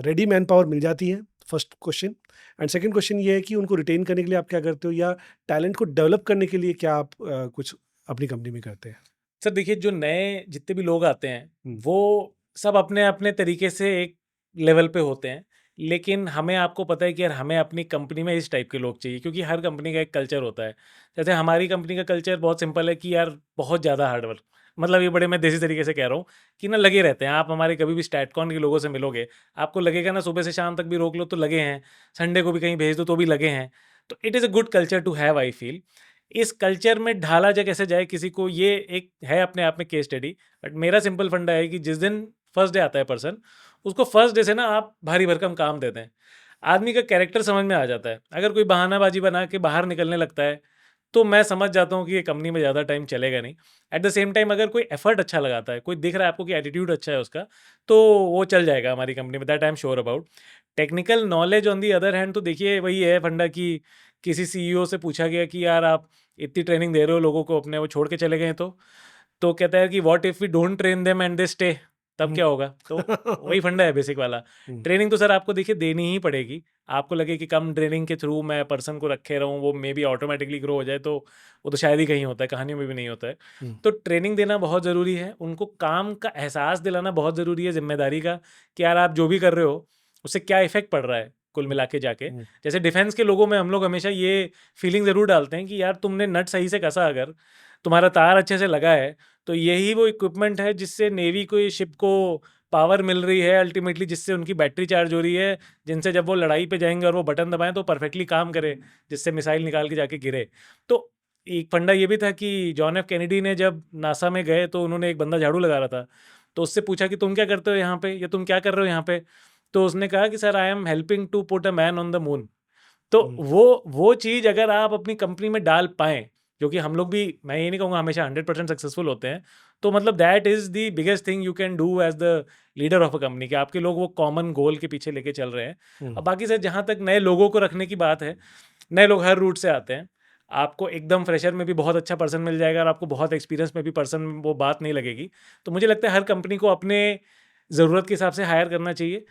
ready man power मिल जाती है? First question. And second question ये है कि उनको रिटेन करने के लिए आप क्या करते हो, या टैलेंट को डेवलप करने के लिए क्या आप कुछ अपनी कंपनी में करते हैं? सर देखिए, जो नए जितने भी लोग आते हैं वो सब अपने अपने तरीके से एक लेवल पे होते हैं, लेकिन हमें आपको पता है कि यार हमें अपनी कंपनी में इस टाइप के लोग चाहिए, क्योंकि हर कंपनी का एक कल्चर होता है। जैसे हमारी कंपनी का कल्चर बहुत सिंपल है कि यार बहुत ज़्यादा हार्डवर्क, मतलब ये बड़े मैं देसी तरीके से कह रहा हूँ कि ना लगे रहते हैं। आप हमारे कभी भी स्टैटकॉन के लोगों से मिलोगे, आपको लगेगा ना सुबह से शाम तक भी रोक लो तो लगे हैं, संडे को भी कहीं भेज दो तो भी लगे हैं। तो it is a good culture to have, I feel. इस कल्चर में ढाला जा कैसे जाए किसी को, ये एक है अपने आप में केस स्टडी। बट मेरा सिंपल फंडा है कि जिस दिन फर्स्ट डे आता है पर्सन, उसको फर्स्ट डे से ना आप भारी भरकम काम देते हैं, आदमी का कैरेक्टर समझ में आ जाता है। अगर कोई बहानाबाजी बना के बाहर निकलने लगता है तो मैं समझ जाता हूँ कि ये कंपनी में ज़्यादा टाइम चलेगा नहीं। एट द सेम टाइम अगर कोई एफर्ट अच्छा लगाता है, कोई दिख रहा है आपको कि एटीट्यूड अच्छा है उसका, तो वो चल जाएगा हमारी कंपनी में, that I am sure about. Technical knowledge on the other hand, तो देखिए वही है फंडा कि किसी सीईओ से पूछा गया कि यार आप इतनी ट्रेनिंग दे रहे हो लोगों को, अपने वो छोड़ के चले गए तो कहता है कि what if we don't train them and they stay, तब क्या होगा? तो वही फंडा है बेसिक वाला। ट्रेनिंग तो सर आपको देखिए देनी ही पड़ेगी। आपको लगे कि कम ट्रेनिंग के थ्रू मैं पर्सन को रखे रहूँ, वो मे बी ऑटोमेटिकली ग्रो हो जाए, तो वो तो शायद ही कहीं होता है, कहानियों में भी नहीं होता है। तो ट्रेनिंग देना बहुत ज़रूरी है, उनको काम का एहसास दिलाना बहुत ज़रूरी है, जिम्मेदारी का, कि यार आप जो भी कर रहे हो उससे क्या इफेक्ट पड़ रहा है कुल मिला के जाके। जैसे डिफेंस के लोगों में हम लोग हमेशा ये फीलिंग ज़रूर डालते हैं कि यार तुमने नट सही से कसा, अगर तुम्हारा तार अच्छे से लगा है, तो यही वो इक्विपमेंट है जिससे नेवी को, शिप को पावर मिल रही है अल्टीमेटली, जिससे उनकी बैटरी चार्ज हो रही है, जिनसे जब वो लड़ाई पे जाएंगे और वो बटन दबाएं तो परफेक्टली काम करे, जिससे मिसाइल निकाल के जाके गिरे। तो एक फंडा ये भी था कि जॉन एफ कैनेडी ने जब नासा में गए तो उन्होंने एक बंदा झाड़ू लगा रहा था, तो उससे पूछा कि तुम क्या करते हो यहाँ पे, या तुम क्या कर रहे हो यहाँ पे, तो उसने कहा कि sir I am helping to put a man on the moon. तो वो चीज़ अगर आप अपनी कंपनी में डाल पाएँ, जो कि हम लोग भी, मैं ये नहीं कहूँगा हमेशा 100% सक्सेसफुल होते हैं, तो मतलब that is the biggest thing you can do as the leader of a company, कि आपके लोग वो कॉमन गोल के पीछे लेके चल रहे हैं। अब बाकी सर जहाँ तक नए लोगों को रखने की बात है, नए लोग हर रूट से आते हैं। आपको एकदम फ्रेशर में भी बहुत अच्छा पर्सन मिल जाएगा और आपको बहुत एक्सपीरियंस में भी पर्सन वो बात नहीं लगेगी। तो मुझे लगता है हर कंपनी को अपने ज़रूरत के हिसाब से हायर करना चाहिए।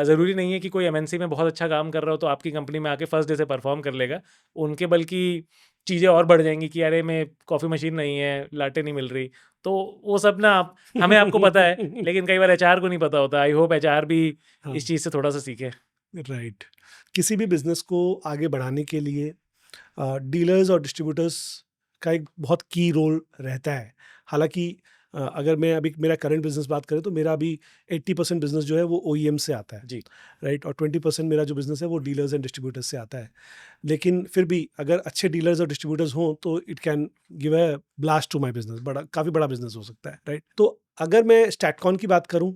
ज़रूरी नहीं है कि कोई एमएनसी में बहुत अच्छा काम कर रहा हो तो आपकी कंपनी में आके फर्स्ट डे से परफॉर्म कर लेगा। उनके बल्कि चीज़ें और बढ़ जाएँगी कि अरे मैं कॉफ़ी मशीन नहीं है, लाटें नहीं मिल रही। तो वो सब ना आप हमें आपको पता है, लेकिन कई बार एचआर को नहीं पता होता। आई होप एचआर भी हाँ, इस चीज़ से थोड़ा-सा सीखे। राइट। किसी भी बिजनेस को आगे बढ़ाने के लिए डीलर्स और डिस्ट्रीब्यूटर्स का एक बहुत की रोल रहता है। हालांकि अगर मैं अभी मेरा करंट बिजनेस बात करें तो मेरा अभी 80% बिजनेस जो है वो ओईएम से आता है, जी। राइट, और 20% मेरा जो बिजनेस है वो डीलर्स एंड डिस्ट्रीब्यूटर्स से आता है। लेकिन फिर भी अगर अच्छे डीलर्स और डिस्ट्रीब्यूटर्स हों तो it can give a blast to my business, काफ़ी बड़ा बिजनेस हो सकता है, राइट। तो अगर मैं स्टैटकॉन की बात करूं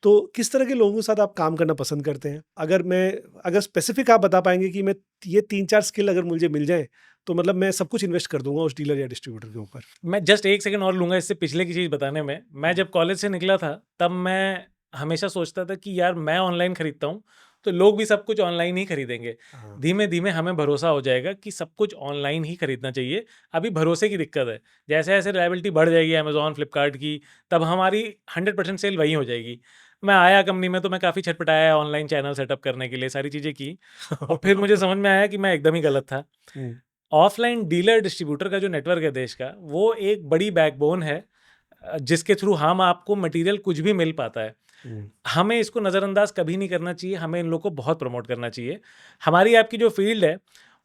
तो किस तरह के लोगों के साथ आप काम करना पसंद करते हैं? अगर स्पेसिफिक आप बता पाएंगे कि मैं ये 3-4 स्किल अगर मुझे मिल जाए तो मतलब मैं सब कुछ इन्वेस्ट कर दूंगा उस डीलर या डिस्ट्रीब्यूटर के ऊपर। मैं जस्ट 1 सेकंड और लूँगा इससे पिछले की चीज़ बताने में। मैं जब कॉलेज से निकला था, तब मैं हमेशा सोचता था कि यार मैं ऑनलाइन खरीदता हूँ, तो लोग भी सब कुछ ऑनलाइन ही खरीदेंगे। हाँ, धीमे-धीमे हमें भरोसा हो जाएगा कि सब कुछ ऑनलाइन ही खरीदना चाहिए। अभी भरोसे की दिक्कत है। जैसे-जैसे रिलायबिलिटी बढ़ जाएगी अमेज़न, फ्लिपकार्ट की, तब हमारी 100% सेल वहीं हो जाएगी। मैं आया कंपनी में तो मैं काफ़ी छटपटाया ऑनलाइन चैनल सेटअप करने के लिए, सारी चीज़ें की, और फिर मुझे समझ में आया कि मैं एकदम ही गलत था। हम्म, ऑफलाइन डीलर डिस्ट्रीब्यूटर का जो नेटवर्क है देश का, वो एक बड़ी बैकबोन है, जिसके थ्रू हम आपको मटेरियल कुछ भी मिल पाता है। हम्म, हमें इसको नज़रअंदाज कभी नहीं करना चाहिए, हमें इन लोगों को बहुत प्रमोट करना चाहिए। हमारी आपकी जो फील्ड है,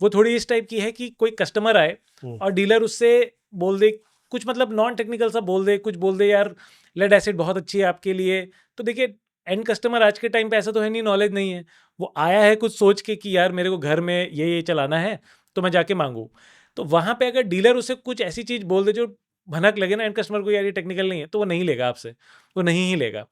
वो थोड़ी इस टाइप की है कि कोई कस्टमर आए हम्म, और डीलर उससे बोल दे कुछ, मतलब नॉन टेक्निकल सा बोल दे, कुछ बोल दे यार लेड एसिड बहुत अच्छी है आपके लिए। तो देखिए, एंड कस्टमर आज के टाइम पे ऐसा तो है नहीं, नॉलेज नहीं है। वो आया है कुछ सोच के कि यार मेरे को घर में ये चलाना है, तो मैं जाके माँगूँ। तो वहाँ पे अगर डीलर उसे कुछ ऐसी चीज़ बोल दे जो भनक लगे ना एंड कस्टमर को, यार ये टेक्निकल नहीं है, तो वो नहीं लेगा आपसे, वो नहीं ही लेगा।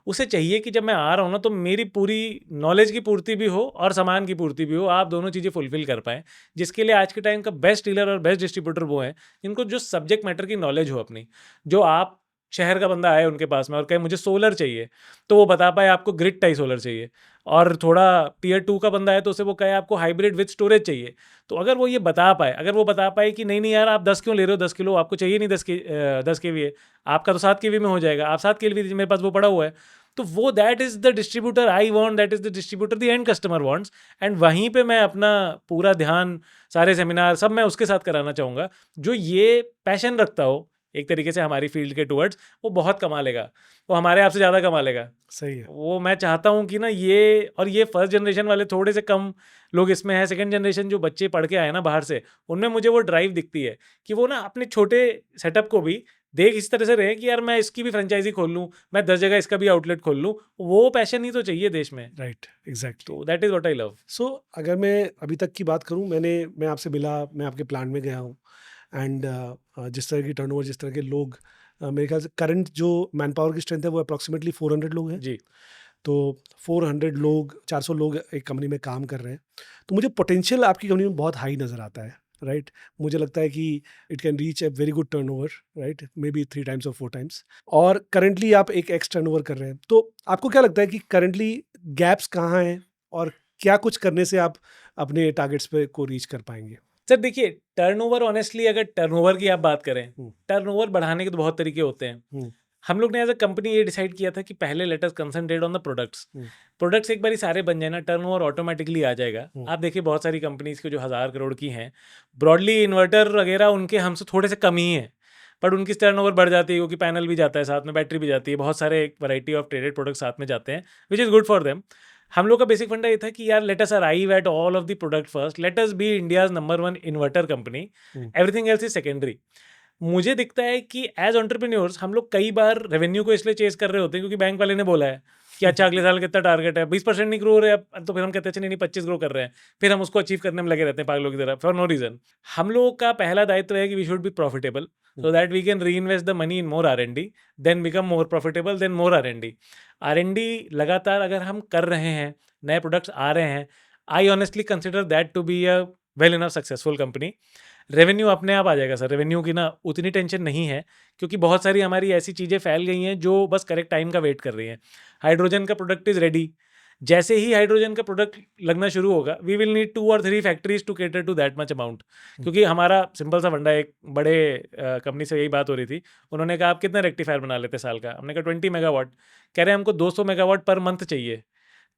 उसे चाहिए कि जब मैं आ रहा हूँ ना, तो मेरी पूरी नॉलेज की पूर्ति भी हो और सामान की पूर्ति भी हो, आप दोनों चीज़ें फुलफ़िल कर पाएँ। जिसके लिए आज के टाइम का बेस्ट डीलर और बेस्ट डिस्ट्रीब्यूटर वो हैं, जिनको जो सब्जेक्ट मैटर की नॉलेज हो अपनी। जो आप शहर का बंदा आए उनके पास में और कहे मुझे सोलर चाहिए, तो वो बता पाए आपको ग्रिड टाई सोलर चाहिए। और थोड़ा टियर 2 का बंदा है तो उसे वो कहे आपको हाइब्रिड विद स्टोरेज चाहिए। तो अगर वो ये बता पाए, अगर वो बता पाए कि नहीं यार आप 10 क्यों ले रहे हो, 10 किलो आपको चाहिए नहीं, 10 केवीए, आपका तो 7 केवी में हो जाएगा, आप 7 केवी दीजिए, मेरे पास वो पड़ा हुआ है। तो वो that is the distributor I want, that is the distributor the end customer wants. And वहीं पे मैं अपना पूरा ध्यान, सारे सेमिनार सब मैं उसके साथ कराना चाहूँगा, जो ये पैशन रखता हो एक तरीके से हमारी फील्ड के टुवर्ड्स, वो बहुत कमा लेगा, वो हमारे आपसे ज़्यादा कमा लेगा। सही है। वो मैं चाहता हूँ कि ना ये फर्स्ट जनरेशन वाले थोड़े से कम लोग इसमें हैं। सेकंड जनरेशन जो बच्चे पढ़ के आए ना बाहर से, उनमें मुझे वो ड्राइव दिखती है कि वो ना अपने छोटे सेटअप को भी देख इस तरह से रहे कि यार मैं इसकी भी फ्रेंचाइजी खोल लूँ, मैं 10 जगह इसका भी आउटलेट खोल लूँ। वो पैशन ही तो चाहिए देश में। Right, exactly. तो that is what I love. So अगर मैं अभी तक की बात करूं, मैं आपसे मिला, मैं आपके प्लांट में गया हूं, एंड जिस तरह की टर्नओवर, जिस तरह के लोग, मेरे ख्याल से करंट जो मैन पावर की स्ट्रेंथ है वो अप्रॉक्सीमेटली 400 लोग हैं। जी। तो 400 लोग, 400 लोग एक कंपनी में काम कर रहे हैं। तो मुझे पोटेंशियल आपकी कंपनी में बहुत हाई नज़र आता है, राइट। मुझे लगता है कि it can reach a very good turnover, right, may be 3 times और 4 टाइम्स। और करंटली आप एक एक्स टर्नओवर कर रहे हैं, तो आपको क्या लगता है कि करंटली गैप्स कहाँ हैं और क्या कुछ करने से आप अपने टारगेट्स पे को रीच कर पाएंगे? सर देखिए, टर्नओवर ऑनेस्टली अगर टर्नओवर की आप बात करें, हम्म, टर्नओवर बढ़ाने के तो बहुत तरीके होते हैं। हम्म, हम लोग ने एज अ कंपनी ये डिसाइड किया था कि पहले let us concentrate on the products. Hmm, products एक बारी सारे बन जाए ना, टर्नओवर ऑटोमेटिकली आ जाएगा। हम्म, आप देखिए बहुत सारी कंपनीज के जो 1000 करोड़ की हैं, ब्रॉडली इन्वर्टर वगैरह उनके हमसे थोड़े से कम ही हैं, पर उनकी टर्नओवर बढ़ जाती है क्योंकि पैनल भी जाता है साथ में, बैटरी भी जाती है, बहुत सारे एक वैरायटी ऑफ ट्रेडेड प्रोडक्ट साथ में जाते हैं, which is good for them. हम लोग का बेसिक फंडा ये था कि यार let us arrive at all of the product first, let us B India's number 1 inverter company, hmm, everything else is secondary. मुझे दिखता है कि एज एंटरप्रेन्योर्स हम लोग कई बार रेवेन्यू को इसलिए चेस कर रहे होते हैं क्योंकि बैंक वाले ने बोला है कि अच्छा अगले साल कितना टारगेट है, 20% नहीं ग्रो हो रहे अब, तो फिर हम कहते हैं अच्छा नहीं 25 ग्रो कर रहे हैं, फिर हम उसको अचीव करने में लगे रहते हैं पागलों की तरह फॉर नो रीजन। हम लोगों का पहला दायित्व है कि we should be profitable so that we can reinvest the money in more R&D, then become more profitable, then more R&D. R&D लगातार अगर हम कर रहे हैं, नए प्रोडक्ट्स आ रहे हैं, I honestly consider that to be a well enough successful company. Revenue अपने आप आ जाएगा सर, रेवेन्यू की ना उतनी टेंशन नहीं है, क्योंकि बहुत सारी हमारी ऐसी चीज़ें फैल गई हैं जो बस करेक्ट टाइम का वेट कर रही हैं। हाइड्रोजन का प्रोडक्ट इज़ रेडी, जैसे ही हाइड्रोजन का प्रोडक्ट लगना शुरू होगा वी विल नीड 2 और 3 factories to cater to that much amount. क्योंकि हमारा सिंपल सा फंडा, एक बड़े कंपनी से यही बात हो रही थी, उन्होंने कहा आप कितना रेक्टिफायर बना लेते साल का, हमने कहा 20 मेगावाट, कह रहे हैं हमको 200 मेगावाट पर मंथ चाहिए,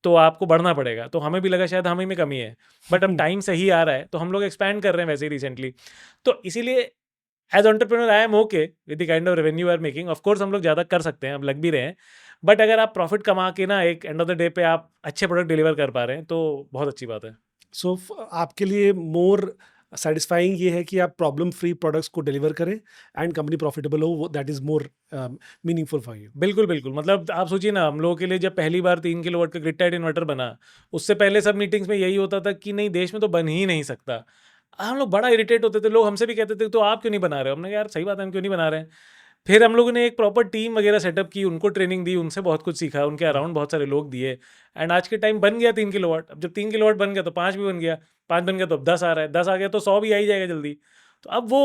तो आपको बढ़ना पड़ेगा। तो हमें भी लगा शायद हमें में कमी है, बट अब टाइम सही आ रहा है तो हम लोग एक्सपैंड कर रहे हैं वैसे ही रिसेंटली। तो इसीलिए as entrepreneur I am okay with the kind of revenue are making. Of course हम लोग ज़्यादा कर सकते हैं, अब लग भी रहे हैं, बट अगर आप प्रॉफिट कमा के ना एक एंड ऑफ द डे पे आप अच्छे प्रोडक्ट डिलीवर कर पा रहे हैं तो बहुत अच्छी बात है। सो आपके लिए मोर सेटिस्फाइंग ये है कि आप प्रॉब्लम फ्री प्रोडक्ट्स को डिलीवर करें एंड कंपनी प्रॉफिटेबल हो, that is more meaningful for you. बिल्कुल बिल्कुल, मतलब आप सोचिए ना, हम लोगों के लिए जब पहली बार 3 किलोवाट का ग्रिड टाइड इन्वर्टर बना, उससे पहले सब मीटिंग्स में यही होता था कि नहीं देश में तो बन ही नहीं सकता। हम लोग बड़ा इरिटेट होते थे, लोग हमसे भी कहते थे तो आप क्यों नहीं बना रहे हो, हमने कहा यार सही बात है हम क्यों नहीं बना रहे हैं। फिर हम लोगों ने एक प्रॉपर टीम वगैरह सेटअप की, उनको ट्रेनिंग दी, उनसे बहुत कुछ सीखा, उनके अराउंड बहुत सारे लोग दिए, एंड आज के टाइम बन गया 3 किलोवाट। अब जब 3 किलोवाट बन गया तो 5 भी बन गया, 5 बन गया तो अब 10 आ रहा है, 10 आ गया तो 100 भी आ ही जाएगा जल्दी। तो अब वो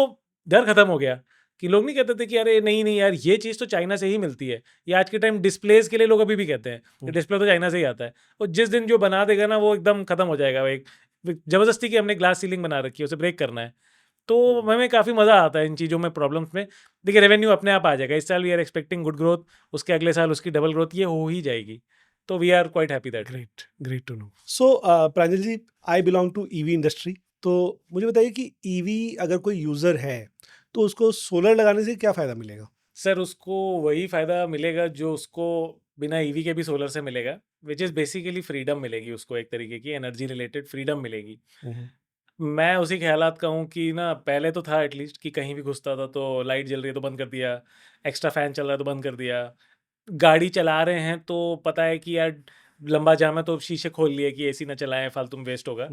डर खत्म हो गया कि लोग नहीं कहते थे कि अरे नहीं नहीं यार ये चीज़ तो चाइना से ही मिलती है। ये आज के टाइम डिस्प्लेज के लिए लोग अभी भी कहते हैं कि डिस्प्ले तो चाइना से ही आता है, और जिस दिन जो बना देगा ना वो एकदम खत्म हो जाएगा। वो एक ज़बरदस्ती की हमने ग्लास सीलिंग बना रखी है, उसे ब्रेक करना है। तो हमें काफ़ी मज़ा आता है इन चीज़ों में, प्रॉब्लम्स में। देखिए रेवेन्यू अपने आप आ जाएगा, इस साल we are expecting good growth, उसके अगले साल उसकी डबल ग्रोथ ये हो ही जाएगी, तो we are quite happy that. Great, great to know. So Pranjal ji, I belong to EV industry, तो मुझे बताइए कि ईवी अगर कोई यूज़र है तो उसको सोलर लगाने से क्या फ़ायदा मिलेगा? सर उसको वही फ़ायदा मिलेगा जो उसको बिना ईवी के भी सोलर से मिलेगा, विच इज़ बेसिकली फ्रीडम मिलेगी उसको, एक तरीके की एनर्जी रिलेटेड फ्रीडम मिलेगी। मैं उसी ख्यालात का हूँ कि ना पहले तो था एटलीस्ट कि कहीं भी घुसता था तो लाइट जल रही है तो बंद कर दिया, एक्स्ट्रा फैन चल रहा है तो बंद कर दिया, गाड़ी चला रहे हैं तो पता है कि यार लंबा जाम है तो शीशे खोल लिए कि एसी ना चलाएं, फालतू में वेस्ट होगा।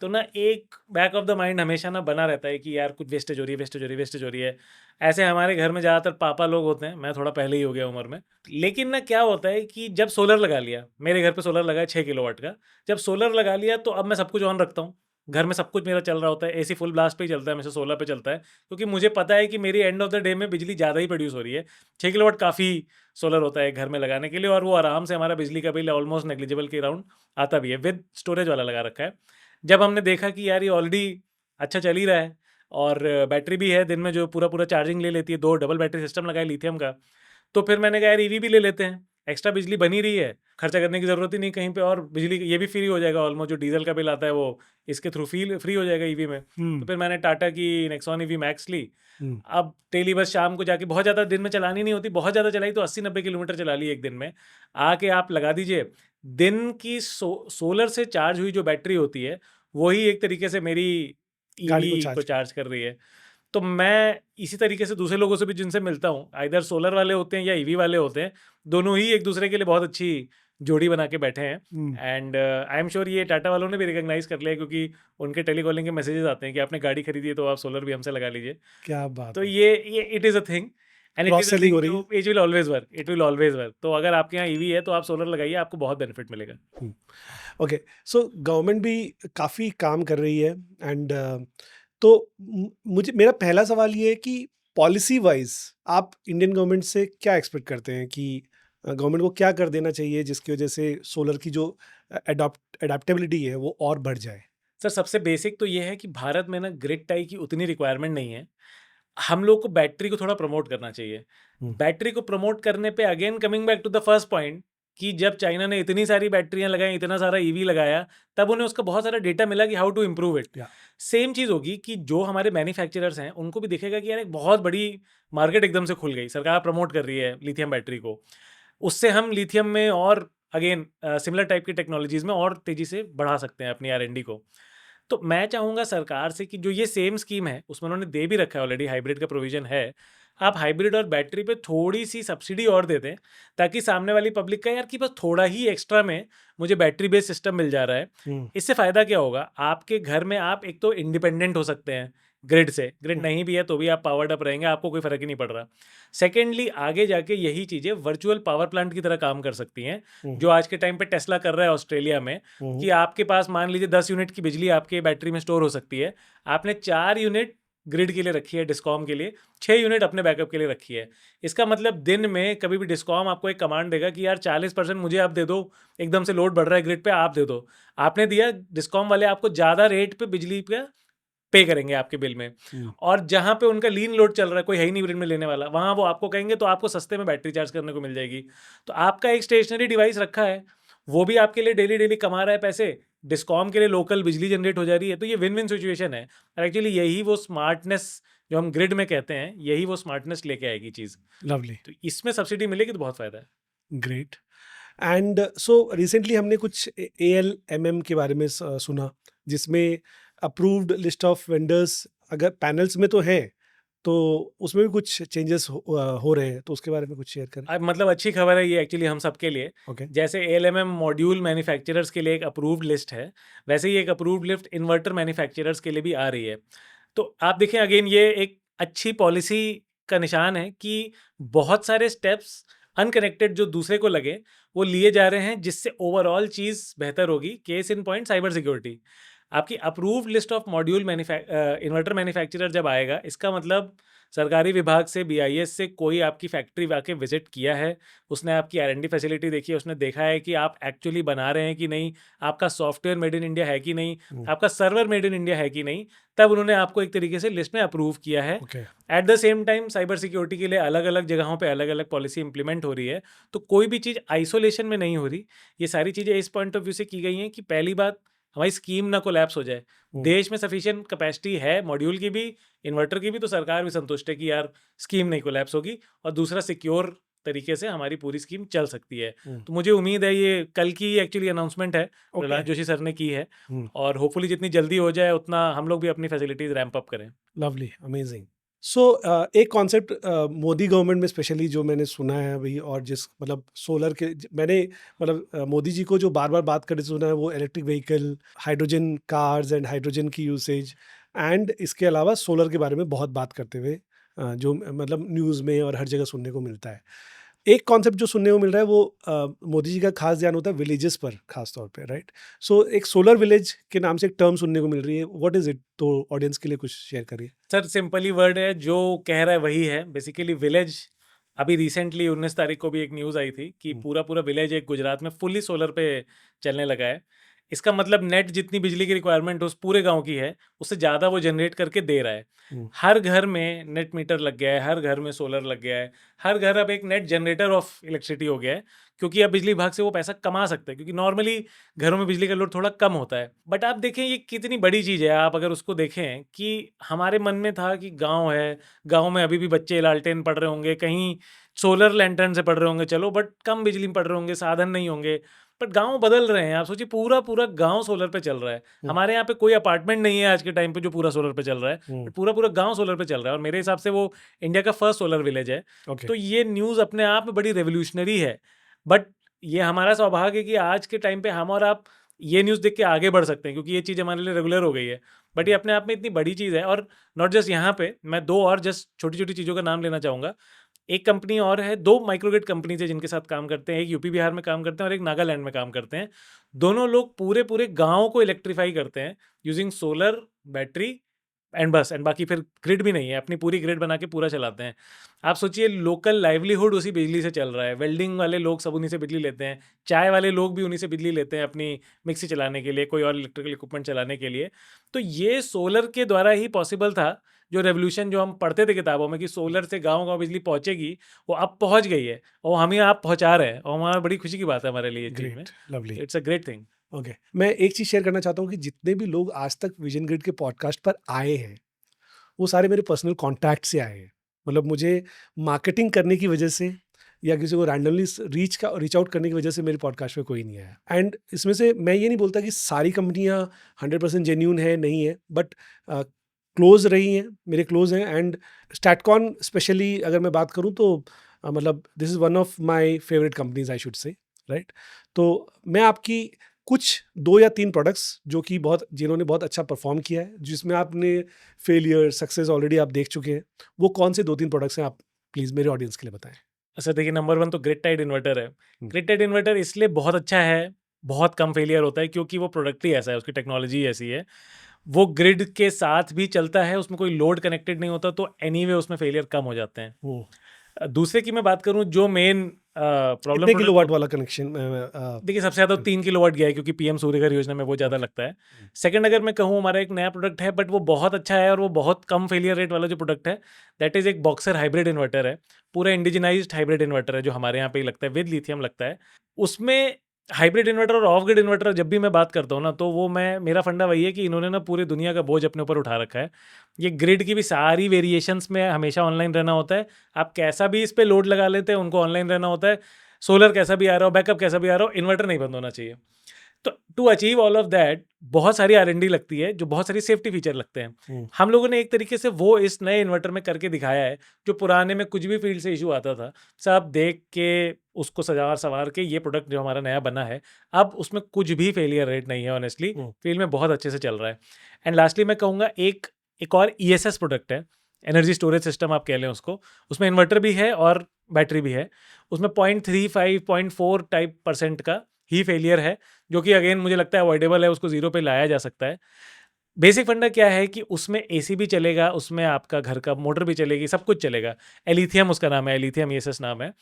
तो ना एक बैक ऑफ द माइंड हमेशा ना बना रहता है कि यार कुछ वेस्टेज हो रही है, वेस्टेज हो रही है, वेस्टेज हो रही है। ऐसे हमारे घर में ज़्यादातर पापा लोग होते हैं, मैं थोड़ा पहले ही हो गया उम्र में। लेकिन ना क्या होता है कि जब सोलर लगा लिया, मेरे घर पे सोलर लगा है 6 किलोवाट का, जब सोलर लगा लिया तो अब मैं सब कुछ ऑन रखता हूँ, घर में सब कुछ मेरा चल रहा होता है, एसी फुल ब्लास्ट पे ही चलता है, हमेशा सोलर पे चलता है, क्योंकि मुझे पता है कि मेरी एंड ऑफ द डे में बिजली ज़्यादा ही प्रोड्यूस हो रही है। 6 किलोवाट काफ़ी सोलर होता है घर में लगाने के लिए, और वो आराम से हमारा बिजली का बिल ऑलमोस्ट नेग्लिजिबल के अराउंड आता भी है, विद स्टोरेज वाला लगा रखा है। जब हमने देखा कि यार ये ऑलरेडी अच्छा चल ही रहा है और बैटरी भी है दिन में जो पूरा चार्जिंग ले लेती है, 2 डबल बैटरी सिस्टम लगाए लिथियम का, तो फिर मैंने कहा यार ईवी भी ले लेते हैं, एक्स्ट्रा बिजली बनी रही है, खर्चा करने की ज़रूरत ही नहीं कहीं पे, और बिजली ये भी फ्री हो जाएगा, ऑलमोस्ट जो डीजल का बिल आता है वो इसके थ्रू फ्री हो जाएगा ईवी में। तो फिर मैंने टाटा की नेक्सॉन ईवी मैक्स ली। अब डेली बस शाम को जाके, बहुत ज़्यादा दिन में चलानी नहीं होती, बहुत ज़्यादा चलाई तो 80-90 किलोमीटर चला ली एक दिन में, आके आप लगा दीजिए। दिन की सोलर से चार्ज हुई जो बैटरी होती है वही एक तरीके से मेरी गाड़ी को ईवी को चार्ज कर रही है। तो मैं इसी तरीके से दूसरे लोगों से भी जिनसे मिलता हूँ, आइदर सोलर वाले होते हैं या ईवी वाले होते हैं, दोनों ही एक दूसरे के लिए बहुत अच्छी जोड़ी बना के बैठे हैं। एंड आई एम श्योर ये टाटा वालों ने भी रिकॉग्नाइज कर लिया, क्योंकि उनके टेलीकॉलिंग के मैसेजेस आते हैं कि आपने गाड़ी खरीदी है तो आप सोलर भी हमसे लगा लीजिए। क्या बात तो है! ये it is a thing, and it cross is a selling thing हो रही जो है। It will always work, it will always work. तो अगर आपके यहाँ ईवी है तो आप सोलर लगाइए, आपको बहुत बेनिफिट मिलेगा। ओके, सो गवर्नमेंट भी काफ़ी काम कर रही है एंड तो मुझे मेरा पहला सवाल ये है कि पॉलिसी वाइज आप इंडियन गवर्नमेंट से क्या एक्सपेक्ट करते हैं कि गवर्नमेंट को क्या कर देना चाहिए जिसकी वजह से सोलर की जो एडाप्टेबिलिटी है वो और बढ़ जाए? सर सबसे बेसिक तो ये है कि भारत में ना ग्रिड टाई की उतनी रिक्वायरमेंट नहीं है। हम लोग को बैटरी को थोड़ा प्रमोट करना चाहिए। बैटरी को प्रमोट करने पे again coming back to the first point, कि जब चाइना ने इतनी सारी बैटरियां लगाई, इतना सारा ईवी लगाया, तब उन्हें उसका बहुत सारा डेटा मिला कि हाउ टू इम्प्रूव इट। या सेम चीज़ होगी कि जो हमारे मैन्युफैक्चरर्स हैं उनको भी दिखेगा कि यार एक बहुत बड़ी मार्केट एकदम से खुल गई, सरकार प्रमोट कर रही है लिथियम बैटरी को, उससे हम लिथियम में और अगेन सिमिलर टाइप की टेक्नोलॉजीज में और तेज़ी से बढ़ा सकते हैं अपनी R&D को। तो मैं चाहूँगा सरकार से कि जो ये सेम स्कीम है उसमें उन्होंने दे भी रखा है ऑलरेडी, हाइब्रिड का प्रोविज़न है। आप हाइब्रिड और बैटरी पे थोड़ी सी सब्सिडी और दे दें, ताकि सामने वाली पब्लिक का यार कि बस थोड़ा ही एक्स्ट्रा में मुझे बैटरी बेस्ड सिस्टम मिल जा रहा है। हम्म, इससे फ़ायदा क्या होगा, आपके घर में आप एक तो इंडिपेंडेंट हो सकते हैं ग्रिड से, ग्रिड हम्म, नहीं भी है तो भी आप पावर्ड अप रहेंगे, आपको कोई फ़र्क ही नहीं पड़ रहा। सेकेंडली, आगे जाके यही चीज़ें वर्चुअल पावर प्लांट की तरह काम कर सकती हैं, हम्म, जो आज के टाइम पे टेस्ला कर रहा है ऑस्ट्रेलिया में, हम्म, कि आपके पास मान लीजिए 10 यूनिट की बिजली आपके बैटरी में स्टोर हो सकती है, आपने 4 यूनिट ग्रिड के लिए रखी है, डिस्कॉम के लिए, 6 यूनिट अपने बैकअप के लिए रखी है। इसका मतलब दिन में कभी भी डिस्कॉम आपको एक कमांड देगा कि यार 40% मुझे आप दे दो, एकदम से लोड बढ़ रहा है ग्रिड पे, आप दे दो। आपने दिया, डिस्कॉम वाले आपको ज़्यादा रेट पे बिजली का पे करेंगे आपके बिल में। हम्म, और जहाँ पे उनका लीन लोड चल रहा है, कोई है ही नहीं ग्रिड में लेने वाला, वहाँ वो आपको कहेंगे तो आपको सस्ते में बैटरी चार्ज करने को मिल जाएगी। तो आपका एक स्टेशनरी डिवाइस रखा है, वो भी आपके लिए डेली डेली कमा रहा है पैसे, डिस्कॉम के लिए लोकल बिजली जनरेट हो जा रही है, तो ये विन विन सिचुएशन है। और एक्चुअली यही वो स्मार्टनेस जो हम ग्रिड में कहते हैं, यही वो स्मार्टनेस लेके आएगी चीज़। लवली, तो इसमें सब्सिडी मिलेगी तो बहुत फ़ायदा है। ग्रेट। एंड सो रिसेंटली हमने कुछ ALMM के बारे में सुना, जिसमें अप्रूव्ड लिस्ट ऑफ वेंडर्स अगर पैनल्स में तो हैं, तो उसमें भी कुछ चेंजेस हो रहे हैं, तो उसके बारे में कुछ शेयर करें। अब मतलब अच्छी खबर है ये एक्चुअली हम सबके लिए। ओके। जैसे ALMM मॉड्यूल मैन्युफैक्चरर्स के लिए एक अप्रूव्ड लिस्ट है, वैसे ही एक अप्रूव्ड लिस्ट इन्वर्टर मैन्युफैक्चरर्स के लिए भी आ रही है। तो आप देखें, अगेन ये एक अच्छी पॉलिसी का निशान है कि बहुत सारे स्टेप्स अनकनेक्टेड जो दूसरे को लगे वो लिए जा रहे हैं, जिससे ओवरऑल चीज़ बेहतर होगी। Case in point cyber security. आपकी approved list of module inverter manufacturer जब आएगा, इसका मतलब सरकारी विभाग से, BIS से कोई आपकी फैक्ट्री आके विजिट किया है, उसने आपकी R&D फैसिलिटी देखी है, उसने देखा है कि आप एक्चुअली बना रहे हैं कि नहीं, आपका सॉफ्टवेयर मेड इन इंडिया है कि नहीं, आपका सर्वर मेड इन इंडिया है कि नहीं, तब उन्होंने आपको एक तरीके से लिस्ट में अप्रूव किया है। Okay. At the same time cyber security के लिए अलग अलग जगहों पे अलग अलग पॉलिसी इंप्लीमेंट हो रही है, तो कोई भी चीज़ आइसोलेशन में नहीं हो रही। ये सारी चीज़ें इस पॉइंट ऑफ व्यू से की गई हैं कि पहली बात, हमारी स्कीम ना कोलैप्स हो जाए। देश में सफिशिएंट कैपेसिटी है मॉड्यूल की भी, इन्वर्टर की भी, तो सरकार भी संतुष्ट है कि यार स्कीम नहीं कोलैप्स होगी। और दूसरा, सिक्योर तरीके से हमारी पूरी स्कीम चल सकती है। तो मुझे उम्मीद है, ये कल की एक्चुअली अनाउंसमेंट है, प्रहलाद जोशी सर ने की है, और होपफुली जितनी जल्दी हो जाए उतना हम लोग भी अपनी फैसिलिटीज रैंप अप करें। Lovely, amazing. सो एक कॉन्सेप्ट मोदी गवर्नमेंट में स्पेशली जो मैंने सुना है अभी, और जिस मतलब सोलर के मैंने मतलब मोदी जी को जो बार बार बात करते सुना है, वो electric vehicle, hydrogen cars and hydrogen की यूसेज, एंड इसके अलावा सोलर के बारे में बहुत बात करते हुए जो मतलब न्यूज़ में और हर जगह सुनने को मिलता है। एक कॉन्सेप्ट जो सुनने को मिल रहा है वो मोदी जी का खास ध्यान होता है विलेजेस पर खास तौर पे, राइट? सो एक सोलर विलेज के नाम से एक टर्म सुनने को मिल रही है, व्हाट इज इट? तो ऑडियंस के लिए कुछ शेयर करिए। सर सिंपली वर्ड है, जो कह रहा है वही है। बेसिकली विलेज, अभी रिसेंटली 19 तारीख को भी एक न्यूज़ आई थी कि पूरा पूरा विलेज एक गुजरात में फुल्ली सोलर पे चलने लगा है। इसका मतलब नेट जितनी बिजली की रिक्वायरमेंट उस पूरे गांव की है, उससे ज़्यादा वो जनरेट करके दे रहा है। हर घर में नेट मीटर लग गया है, हर घर में सोलर लग गया है, हर घर अब एक नेट जनरेटर ऑफ इलेक्ट्रिसिटी हो गया है, क्योंकि अब बिजली विभाग से वो पैसा कमा सकते हैं, क्योंकि नॉर्मली घरों में बिजली का लोड थोड़ा कम होता है। बट आप देखें ये कितनी बड़ी चीज़ है, आप अगर उसको देखें कि हमारे मन में था कि गाँव है, गाँव में अभी भी बच्चे लालटेन पढ़ रहे होंगे, कहीं सोलर लैंटर्न से पढ़ रहे होंगे, चलो, बट कम बिजली में पढ़ रहे होंगे, साधन नहीं होंगे। बट गाँव बदल रहे हैं, आप सोचिए पूरा पूरा गाँव सोलर पे चल रहा है। हमारे यहाँ पे कोई अपार्टमेंट नहीं है आज के टाइम पे जो पूरा सोलर पे चल रहा है, बट पूरा पूरा गाँव सोलर पे चल रहा है, और मेरे हिसाब से वो इंडिया का फर्स्ट सोलर विलेज है। ओके। तो ये न्यूज़ अपने आप में बड़ी रेवोल्यूशनरी है। बट ये हमारा सौभाग्य है कि आज के टाइम पे हम और आप ये न्यूज़ देख के आगे बढ़ सकते हैं, क्योंकि ये चीज़ हमारे लिए रेगुलर हो गई है। बट ये अपने आप में इतनी बड़ी चीज़ है। और नॉट जस्ट यहाँ पे, मैं दो और जस्ट छोटी छोटी चीज़ों का नाम लेना चाहूँगा। एक कंपनी और है, दो माइक्रोग्रिड कंपनीज है जिनके साथ काम करते हैं, एक यूपी बिहार में काम करते हैं और एक नागालैंड में काम करते हैं। दोनों लोग पूरे पूरे गाँव को इलेक्ट्रीफाई करते हैं यूजिंग सोलर, बैटरी एंड बस, एंड बाकी फिर ग्रिड भी नहीं है, अपनी पूरी ग्रिड बना के पूरा चलाते हैं। आप सोचिए, लोकल लाइवलीहुड उसी बिजली से चल रहा है। वेल्डिंग वाले लोग सब उन्हीं से बिजली लेते हैं, चाय वाले लोग भी उन्हीं से बिजली लेते हैं अपनी मिक्सी चलाने के लिए, कोई और इलेक्ट्रिकल इक्विपमेंट चलाने के लिए। तो ये सोलर के द्वारा ही पॉसिबल था। जो रेवोल्यूशन जो हम पढ़ते थे किताबों में कि सोलर से गाँव गाँव बिजली पहुँचेगी, वो अब पहुँच गई है, और हम ही आप पहुँचा रहे हैं, और हमारा बड़ी खुशी की बात है हमारे लिए ये चीज़ में। Great, lovely. It's a great thing. Okay, मैं एक चीज़ शेयर करना चाहता हूँ कि जितने भी लोग आज तक विजन ग्रिड के पॉडकास्ट पर आए हैं, वो सारे मेरे पर्सनल कॉन्टैक्ट से आए हैं। मतलब मुझे मार्केटिंग करने की वजह से या किसी को रैंडमली रीच आउट करने की वजह से मेरे पॉडकास्ट में कोई नहीं आया। एंड इसमें से मैं ये नहीं बोलता कि सारी कंपनियां 100% जेन्यून है, नहीं है, बट क्लोज रही हैं, मेरे क्लोज हैं। एंड स्टैटकॉन स्पेशली अगर मैं बात करूं तो मतलब this is one of my favourite companies I should say, right. तो मैं आपकी कुछ 2 या 3 प्रोडक्ट्स जो कि जिन्होंने बहुत अच्छा परफॉर्म किया है, जिसमें आपने फेलियर सक्सेस ऑलरेडी आप देख चुके हैं, वो कौन से 2-3 प्रोडक्ट्स हैं, आप प्लीज़ मेरे ऑडियंस के लिए बताएं। अच्छा देखिए, नंबर 1 तो ग्रिड टाइड इन्वर्टर है। हम्म, ग्रिड टाइड इन्वर्टर इसलिए बहुत अच्छा है, बहुत कम फेलियर होता है क्योंकि वो प्रोडक्ट ही ऐसा है, उसकी टेक्नोलॉजी ऐसी है। वो ग्रिड के साथ भी चलता है, उसमें कोई लोड कनेक्टेड नहीं होता, तो एनीवे उसमें फेलियर कम हो जाते हैं। हम्म। दूसरे की मैं बात करूँ जो मेन प्रॉब्लम कितने प्रोडक्ट किलोवाट वाला कनेक्शन? देखिए, सबसे ज़्यादा 3 किलोवाट गया है क्योंकि पीएम सूर्यघर योजना में वो ज़्यादा ओके। लगता है। सेकंड अगर मैं कहूँ, हमारा एक नया प्रोडक्ट है बट वो बहुत अच्छा है और वो बहुत कम फेलियर रेट वाला जो प्रोडक्ट है, दैट इज़ एक बॉक्सर हाइब्रिड इन्वर्टर है। पूरा इंडिजिनाइज्ड हाइब्रिड इन्वर्टर है जो हमारे यहाँ पे ही लगता है, विद लिथियम लगता है। उसमें हाइब्रिड इन्वर्टर और ऑफ ग्रिड इन्वर्टर जब भी मैं बात करता हूँ ना, तो वो मेरा फंडा वही है कि इन्होंने ना पूरी दुनिया का बोझ अपने ऊपर उठा रखा है। ये ग्रिड की भी सारी वेरिएशंस में हमेशा ऑनलाइन रहना होता है। आप कैसा भी इस पे लोड लगा लेते हैं, उनको ऑनलाइन रहना होता है। सोलर कैसा भी आ रहा हो, बैकअप कैसा भी आ रहा हो, इन्वर्टर नहीं बंद होना चाहिए। तो to achieve all of that बहुत सारी R&D लगती है, जो बहुत सारी सेफ्टी फीचर लगते हैं। हम्म, हम लोगों ने एक तरीके से वो इस नए इन्वर्टर में करके दिखाया है, जो पुराने में कुछ भी फील्ड से इशू आता था, सब देख के उसको सजा सवार के ये प्रोडक्ट जो हमारा नया बना है, अब उसमें कुछ भी फेलियर रेट नहीं है। ऑनेस्टली हम्म, फील्ड में बहुत अच्छे से चल रहा है। एंड लास्टली मैं कहूँगा, एक और ESS प्रोडक्ट है, एनर्जी स्टोरेज सिस्टम आप कह लें उसको। उसमें इन्वर्टर भी है और बैटरी भी है। उसमें 0.35 0.4 टाइप % का ही फेलियर है, जो कि अगेन मुझे लगता है अवॉइडेबल है, उसको ज़ीरो पे लाया जा सकता है। बेसिक फंडा क्या है कि उसमें एसी भी चलेगा, उसमें आपका घर का मोटर भी चलेगी, सब कुछ चलेगा। एलिथियम उसका नाम है, एलिथियम ESS नाम है।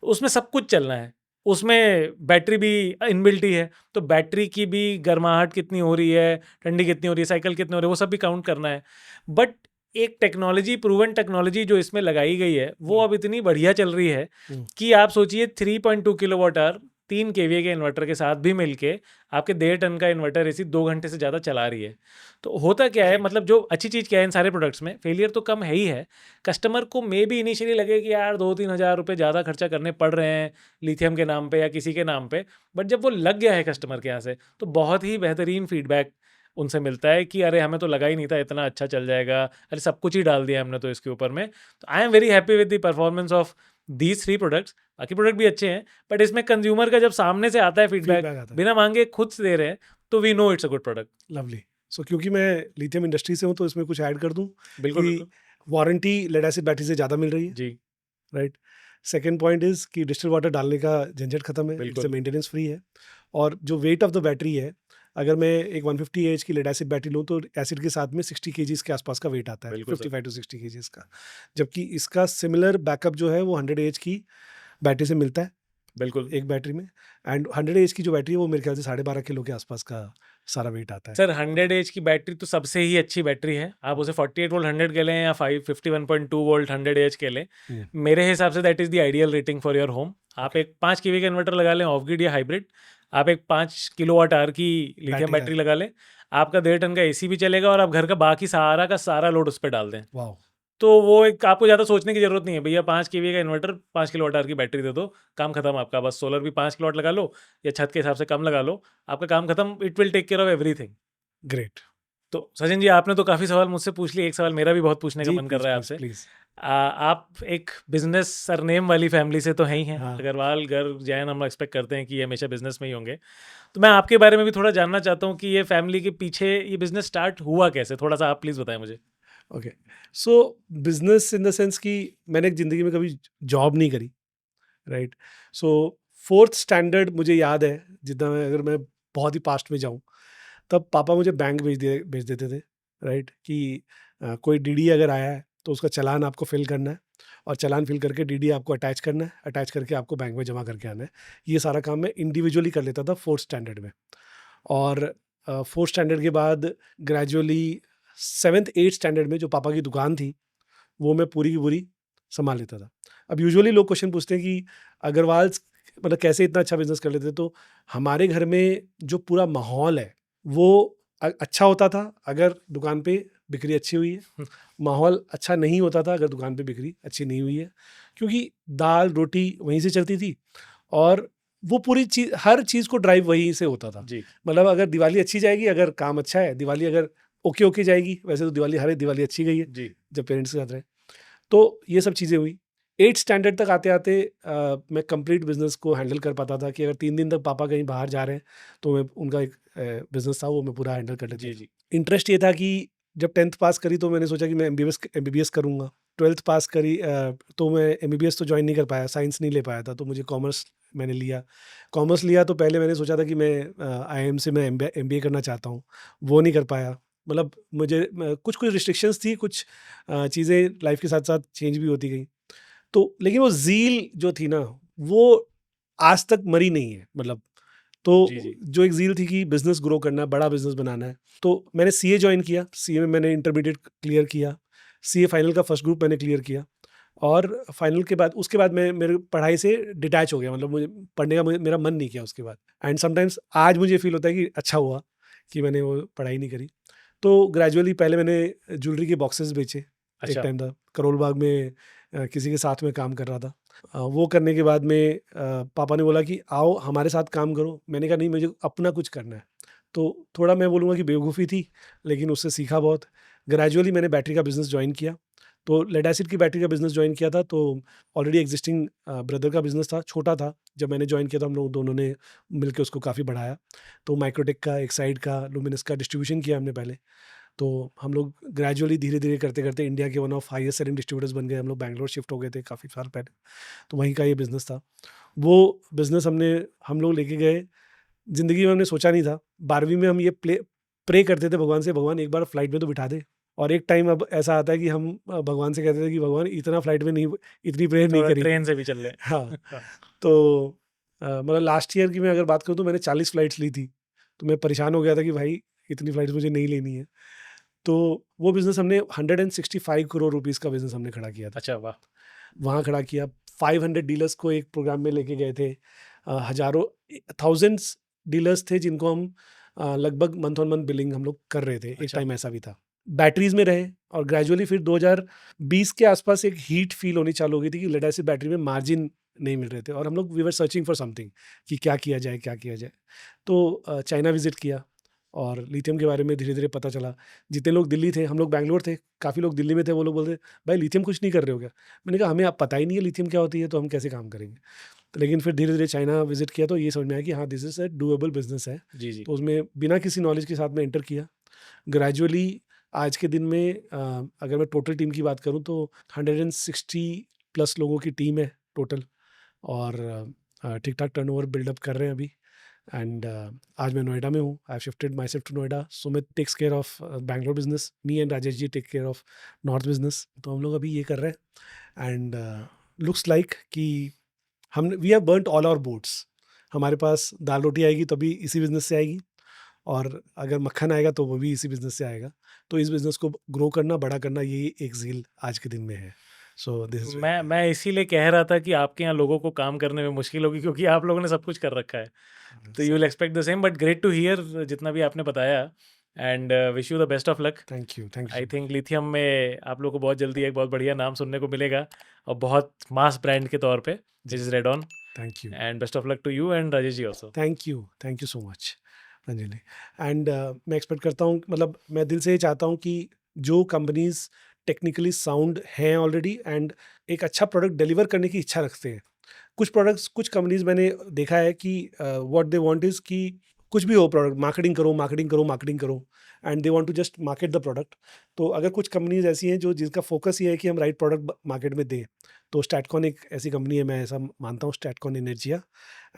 उसमें सब कुछ चलना है। उसमें बैटरी भी इनबिल्ट ही है, तो बैटरी की भी गर्माहट कितनी हो रही है, ठंडी कितनी हो रही है, साइकिल कितने हो रहे हैं, वो सब भी काउंट करना है। बट एक टेक्नोलॉजी, प्रूवन टेक्नोलॉजी जो इसमें लगाई गई है, वो अब इतनी बढ़िया चल रही है हम्म, कि आप सोचिए 3.2 किलोवाट आवर 3 केवीए के इन्वर्टर के साथ भी मिलके आपके 1.5 टन का इन्वर्टर एसी 2 घंटे से ज़्यादा चला रही है। तो होता क्या है, मतलब जो अच्छी चीज़ क्या है इन सारे प्रोडक्ट्स में, फेलियर तो कम है ही है। कस्टमर को मे बी इनिशियली लगे कि यार 2-3 हज़ार रुपये ज़्यादा खर्चा करने पड़ रहे हैं लिथियम के नाम पे या किसी के नाम पे, बट जब वो लग गया है कस्टमर के यहाँ से, तो बहुत ही बेहतरीन फीडबैक उनसे मिलता है कि अरे हमें तो लगा ही नहीं था इतना अच्छा चल जाएगा, अरे सब कुछ ही डाल दिया हमने तो इसके ऊपर में। तो I am very happy with the performance of these 3 products. बाकी प्रोडक्ट भी अच्छे हैं, बट इसमें कंज्यूमर का जब सामने से आता है फीडबैक, फीडबैक आता है। बिना मांगे खुद से दे रहे हैं, तो we know it's a good product. Lovely. So क्योंकि मैं लिथियम इंडस्ट्री से हूँ, तो इसमें कुछ ऐड कर दूँ बिल्कुल, कि बिल्कुल। वारंटी लेड एसिड बैटरी से ज़्यादा मिल रही है, जी, राइट। सेकंड पॉइंट इज़ कि डिस्टिल वाटर डालने का झंझट खत्म है, इट्स बिल्कुल। मेंटेनेंस फ्री है। और जो वेट ऑफ द बैटरी है, अगर मैं एक 150 एएच की लेड एसिड बैटरी लूँ, तो एसिड के साथ में 60 केजीज़ के आसपास का वेट आता है, बिल्कुल सर। 55 टू 60 केजीज़ का। जबकि इसका सिमिलर बैकअप जो है वो 100 एएच की बैटरी से मिलता है, बिल्कुल। एक बैटरी में। एंड 100 एएच की जो बैटरी है वो मेरे ख्याल से 12.5 किलो के आसपास का सारा वेट आता है। सर 100 एच की बैटरी तो सबसे ही अच्छी बैटरी है। आप उसे 48 वोल्ट 100 के लें या 51.2 वोल्ट 100 एच के लें, हुँ, मेरे हिसाब say that is the ideal rating for your home. आप ओके। एक 5 केवी का इन्वर्टर लगा लें, ऑफ ग्रिड या हाइब्रिड। आप एक 5 किलोवाट आवर की लिथियम बैटरी है। बैटरी लगा लें, आपका 1.5 टन का एसी भी चलेगा और आप घर का बाकी सारा का सारा लोड उस पे डाल दें। वाओ! तो वो एक आपको ज़्यादा सोचने की ज़रूरत नहीं है, भैया 5 केवी का इन्वर्टर, 5 किलोवाट आवर की बैटरी दे दो, काम खत्म आपका। बस सोलर भी 5 किलोवाट लगा लो या छत के हिसाब से कम लगा लो, आपका काम खत्म। It will take care of everything. Great. तो सचिन जी, आपने तो काफ़ी सवाल मुझसे पूछ लिए, एक सवाल मेरा भी बहुत पूछने का जी, मन कर प्लीज़, रहा है प्लीज़, आपसे। प्लीज़। आप एक बिज़नेस सरनेम वाली फैमिली से तो हैं ही हैं, हाँ, अग्रवाल, गर्ग, जैन, हम एक्सपेक्ट करते हैं कि ये हमेशा बिज़नेस में ही होंगे। तो मैं आपके बारे में भी थोड़ा जानना चाहता हूँ कि ये फैमिली के पीछे ये बिज़नेस स्टार्ट हुआ कैसे? थोड़ा-सा आप प्लीज़ बताएँ मुझे। Okay. So business in the sense कि मैंने ज़िंदगी में कभी जॉब नहीं करी, राइट? सो 4th स्टैंडर्ड मुझे याद है, जितना मैं अगर मैं बहुत ही पास्ट में जाऊँ, तब पापा मुझे बैंक भेज देते थे, राइट? कि कोई डीडी अगर आया है, तो उसका चालान आपको फ़िल करना है और चालान फ़िल करके डीडी आपको अटैच करना है, अटैच करके आपको बैंक में जमा करके आना है। ये सारा काम मैं इंडिविजुअली कर लेता था 4th स्टैंडर्ड में। और 4th स्टैंडर्ड के बाद ग्रेजुअली 7th 8th स्टैंडर्ड में जो पापा की दुकान थी, वो मैं पूरी की पूरी सँभाल लेता था। अब यूजुअली लोग क्वेश्चन पूछते हैं कि अग्रवाल्स मतलब कैसे इतना अच्छा बिज़नेस कर लेते? तो हमारे घर में जो पूरा माहौल है, वो अच्छा होता था अगर दुकान पे बिक्री अच्छी हुई है। माहौल अच्छा नहीं होता था अगर दुकान पे बिक्री अच्छी नहीं हुई है। क्योंकि दाल-रोटी वहीं से चलती थी और वो पूरी हर चीज़ को ड्राइव वहीं से होता था। जी, मतलब अगर दिवाली अच्छी जाएगी, अगर काम अच्छा है, दिवाली अगर ओके ओके जाएगी, वैसे तो दिवाली दिवाली अच्छी गई है जी जब पेरेंट्स के साथ रहे। तो ये सब चीज़ें हुई। 8th स्टैंडर्ड तक आते आते मैं कंप्लीट बिजनेस को हैंडल कर पाता था कि अगर 3 दिन तक पापा कहीं बाहर जा रहे हैं तो मैं उनका एक बिजनेस था वो मैं पूरा हैंडल कर लेता जी था। जी इंटरेस्ट ये था कि जब 10th पास करी तो मैंने सोचा कि मैं एमबीबीएस करूँगा। 12th पास करी तो मैं एमबीबीएस तो ज्वाइन नहीं कर पाया, साइंस नहीं ले पाया था, तो मुझे कॉमर्स मैंने लिया। कॉमर्स लिया तो पहले मैंने सोचा था कि मैं आईआईएम से मैं एमबीए करना चाहता हूँ, वो नहीं कर पाया। मतलब मुझे कुछ कुछ रिस्ट्रिक्शंस थी, कुछ चीज़ें लाइफ के साथ साथ चेंज भी होती गई। तो लेकिन वो ज़ील जो थी ना, वो आज तक मरी नहीं है। मतलब तो जी जी जो एक ज़ील थी कि बिज़नेस ग्रो करना है, बड़ा बिज़नेस बनाना है, तो मैंने सीए जॉइन किया। सीए में मैंने इंटरमीडिएट क्लियर किया। सीए फाइनल का फर्स्ट ग्रुप मैंने क्लियर किया और फाइनल के बाद उसके बाद मैं मेरे पढ़ाई से डिटैच हो गया। मतलब मुझे पढ़ने का मेरा मन नहीं किया उसके बाद। एंड समटाइम्स आज मुझे फ़ील होता है कि अच्छा हुआ कि मैंने वो पढ़ाई नहीं करी। तो ग्रेजुअली पहले मैंने ज्वेलरी के बॉक्सेस बेचे। एक अच्छा टाइम था करोल बाग में किसी के साथ में काम कर रहा था। वो करने के बाद में पापा ने बोला कि आओ हमारे साथ काम करो। मैंने कहा नहीं, मुझे अपना कुछ करना है। तो थोड़ा मैं बोलूँगा कि बेवकूफ़ी थी, लेकिन उससे सीखा बहुत। ग्रेजुअली मैंने बैटरी का बिज़नेस जॉइन किया। तो लेड एसिड की बैटरी का बिज़नेस जॉइन किया था। तो ऑलरेडी एग्जिस्टिंग ब्रदर का बिज़नेस था, छोटा था। जब मैंने जॉइन किया तो हम लोग दोनों ने मिलके उसको काफ़ी बढ़ाया। तो माइक्रोटेक का, एक्साइड का, लुमिनस का डिस्ट्रीब्यूशन किया हमने पहले। तो हम लोग ग्रेजुअली धीरे-धीरे करते-करते इंडिया के one of highest selling distributors बन गए। हम लोग बैंगलोर शिफ्ट हो गए थे काफ़ी साल पहले। तो वहीं का ये बिज़नेस था। वो बिज़नेस हम लोग लेके गए। ज़िंदगी में हमने सोचा नहीं था। 12वीं में हम ये प्रे करते थे भगवान से, भगवान एक बार फ्लाइट में तो बिठा दे। और एक टाइम अब ऐसा आता है कि हम भगवान से कहते थे कि भगवान इतना फ्लाइट में नहीं, इतनी प्रेयर नहीं थोड़ा करी। ट्रेन से भी चल रहे हाँ, हाँ, तो मतलब लास्ट ईयर की मैं अगर बात करूँ तो मैंने 40 फ्लाइट्स ली थी। तो मैं परेशान हो गया था कि भाई इतनी फ्लाइट्स मुझे नहीं लेनी है। तो वो बिज़नेस हमने 165 करोड़ रुपीज़ का बिज़नेस हमने खड़ा किया था। अच्छा वाह वहाँ खड़ा किया। 500 डीलर्स को एक प्रोग्राम में लेके गए थे। हज़ारों थाउज़ेंड्स डीलर्स थे जिनको हम लगभग मंथ ऑन मंथ बिलिंग हम लोग कर रहे थे। एक अच्छा टाइम ऐसा भी था। बैटरीज़ में रहे और ग्रेजुअली फिर 2020 के आसपास एक हीट फ़ील होनी चालू हो गई थी कि लेड एसिड बैटरी में मार्जिन नहीं मिल रहे थे और हम लोग we were searching for something कि क्या किया जाए, क्या किया जाए। तो चाइना विज़िट किया और लिथियम के बारे में धीरे-धीरे पता चला। जितने लोग दिल्ली थे, हम लोग बैंगलोर थे, काफ़ी लोग दिल्ली में थे, वो लोग बोलते, "भाई लिथियम कुछ नहीं कर रहे हो क्या?" मैंने कहा, "हमें अब पता ही नहीं है लिथियम क्या होती है, तो हम कैसे काम करेंगे?" तो लेकिन फिर धीरे-धीरे चाइना विज़िट किया तो ये समझ में आया कि हाँ, this is a doable business है। जी जी तो उसमें बिना किसी नॉलेज के साथ में एंटर किया। ग्रेजुअली आज के दिन में अगर मैं टोटल टीम की बात करूँ तो 160 प्लस लोगों की टीम है टोटल और ठीक-ठाक टर्नओवर बिल्डअप कर रहे हैं अभी। एंड आज मैं नोएडा में हूँ। I have shifted myself to Noida. Sumit takes care of Bangalore business, me and Rajesh ji take care of north business. तो हम लोग अभी ये कर रहे हैं एंड लुक्स लाइक कि हम we have burnt all our boats. हमारे पास दाल रोटी आएगी तभी इसी बिजनेस से आएगी और अगर मक्खन आएगा तो वो भी इसी बिजनेस से आएगा। तो इस बिजनेस को ग्रो करना, बड़ा करना, यही एक ज़ील आज के दिन में है। सो दिस इज मैं इसीलिए कह रहा था कि आपके यहाँ लोगों को काम करने में मुश्किल होगी क्योंकि आप लोगों ने सब कुछ कर रखा है तो you will expect the same but great to hear जितना भी आपने बताया and wish you the best of luck thank you, thank you. I think lithium में आप लोग को बहुत जल्दी एक बहुत बढ़िया नाम सुनने को मिलेगा और बहुत मास ब्रांड के तौर पे जी, this is red on thank you. And best of luck to you and Rajesh ji also thank you so much Anjali. And मैं एक्सपेक्ट करता हूँ, मतलब मैं दिल से ये चाहता हूँ कि जो कंपनीज टेक्निकली साउंड हैं ऑलरेडी एंड एक अच्छा प्रोडक्ट डिलीवर करने की इच्छा रखते हैं। कुछ प्रोडक्ट्स, कुछ कंपनीज मैंने देखा है कि व्हाट दे वांट इज़ कि कुछ भी हो प्रोडक्ट, मार्केटिंग करो, मार्केटिंग करो, मार्केटिंग करो and they want to just market the product. तो अगर कुछ कंपनीज ऐसी हैं जो जिसका फोकस ये है कि हम राइट प्रोडक्ट मार्केट में दें, तो स्टैटकॉन एक ऐसी कंपनी है, मैं ऐसा मानता हूँ, Statcon Energia.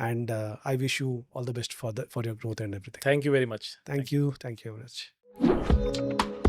And I wish you all the best for your growth and everything. Thank you very much thank you very much.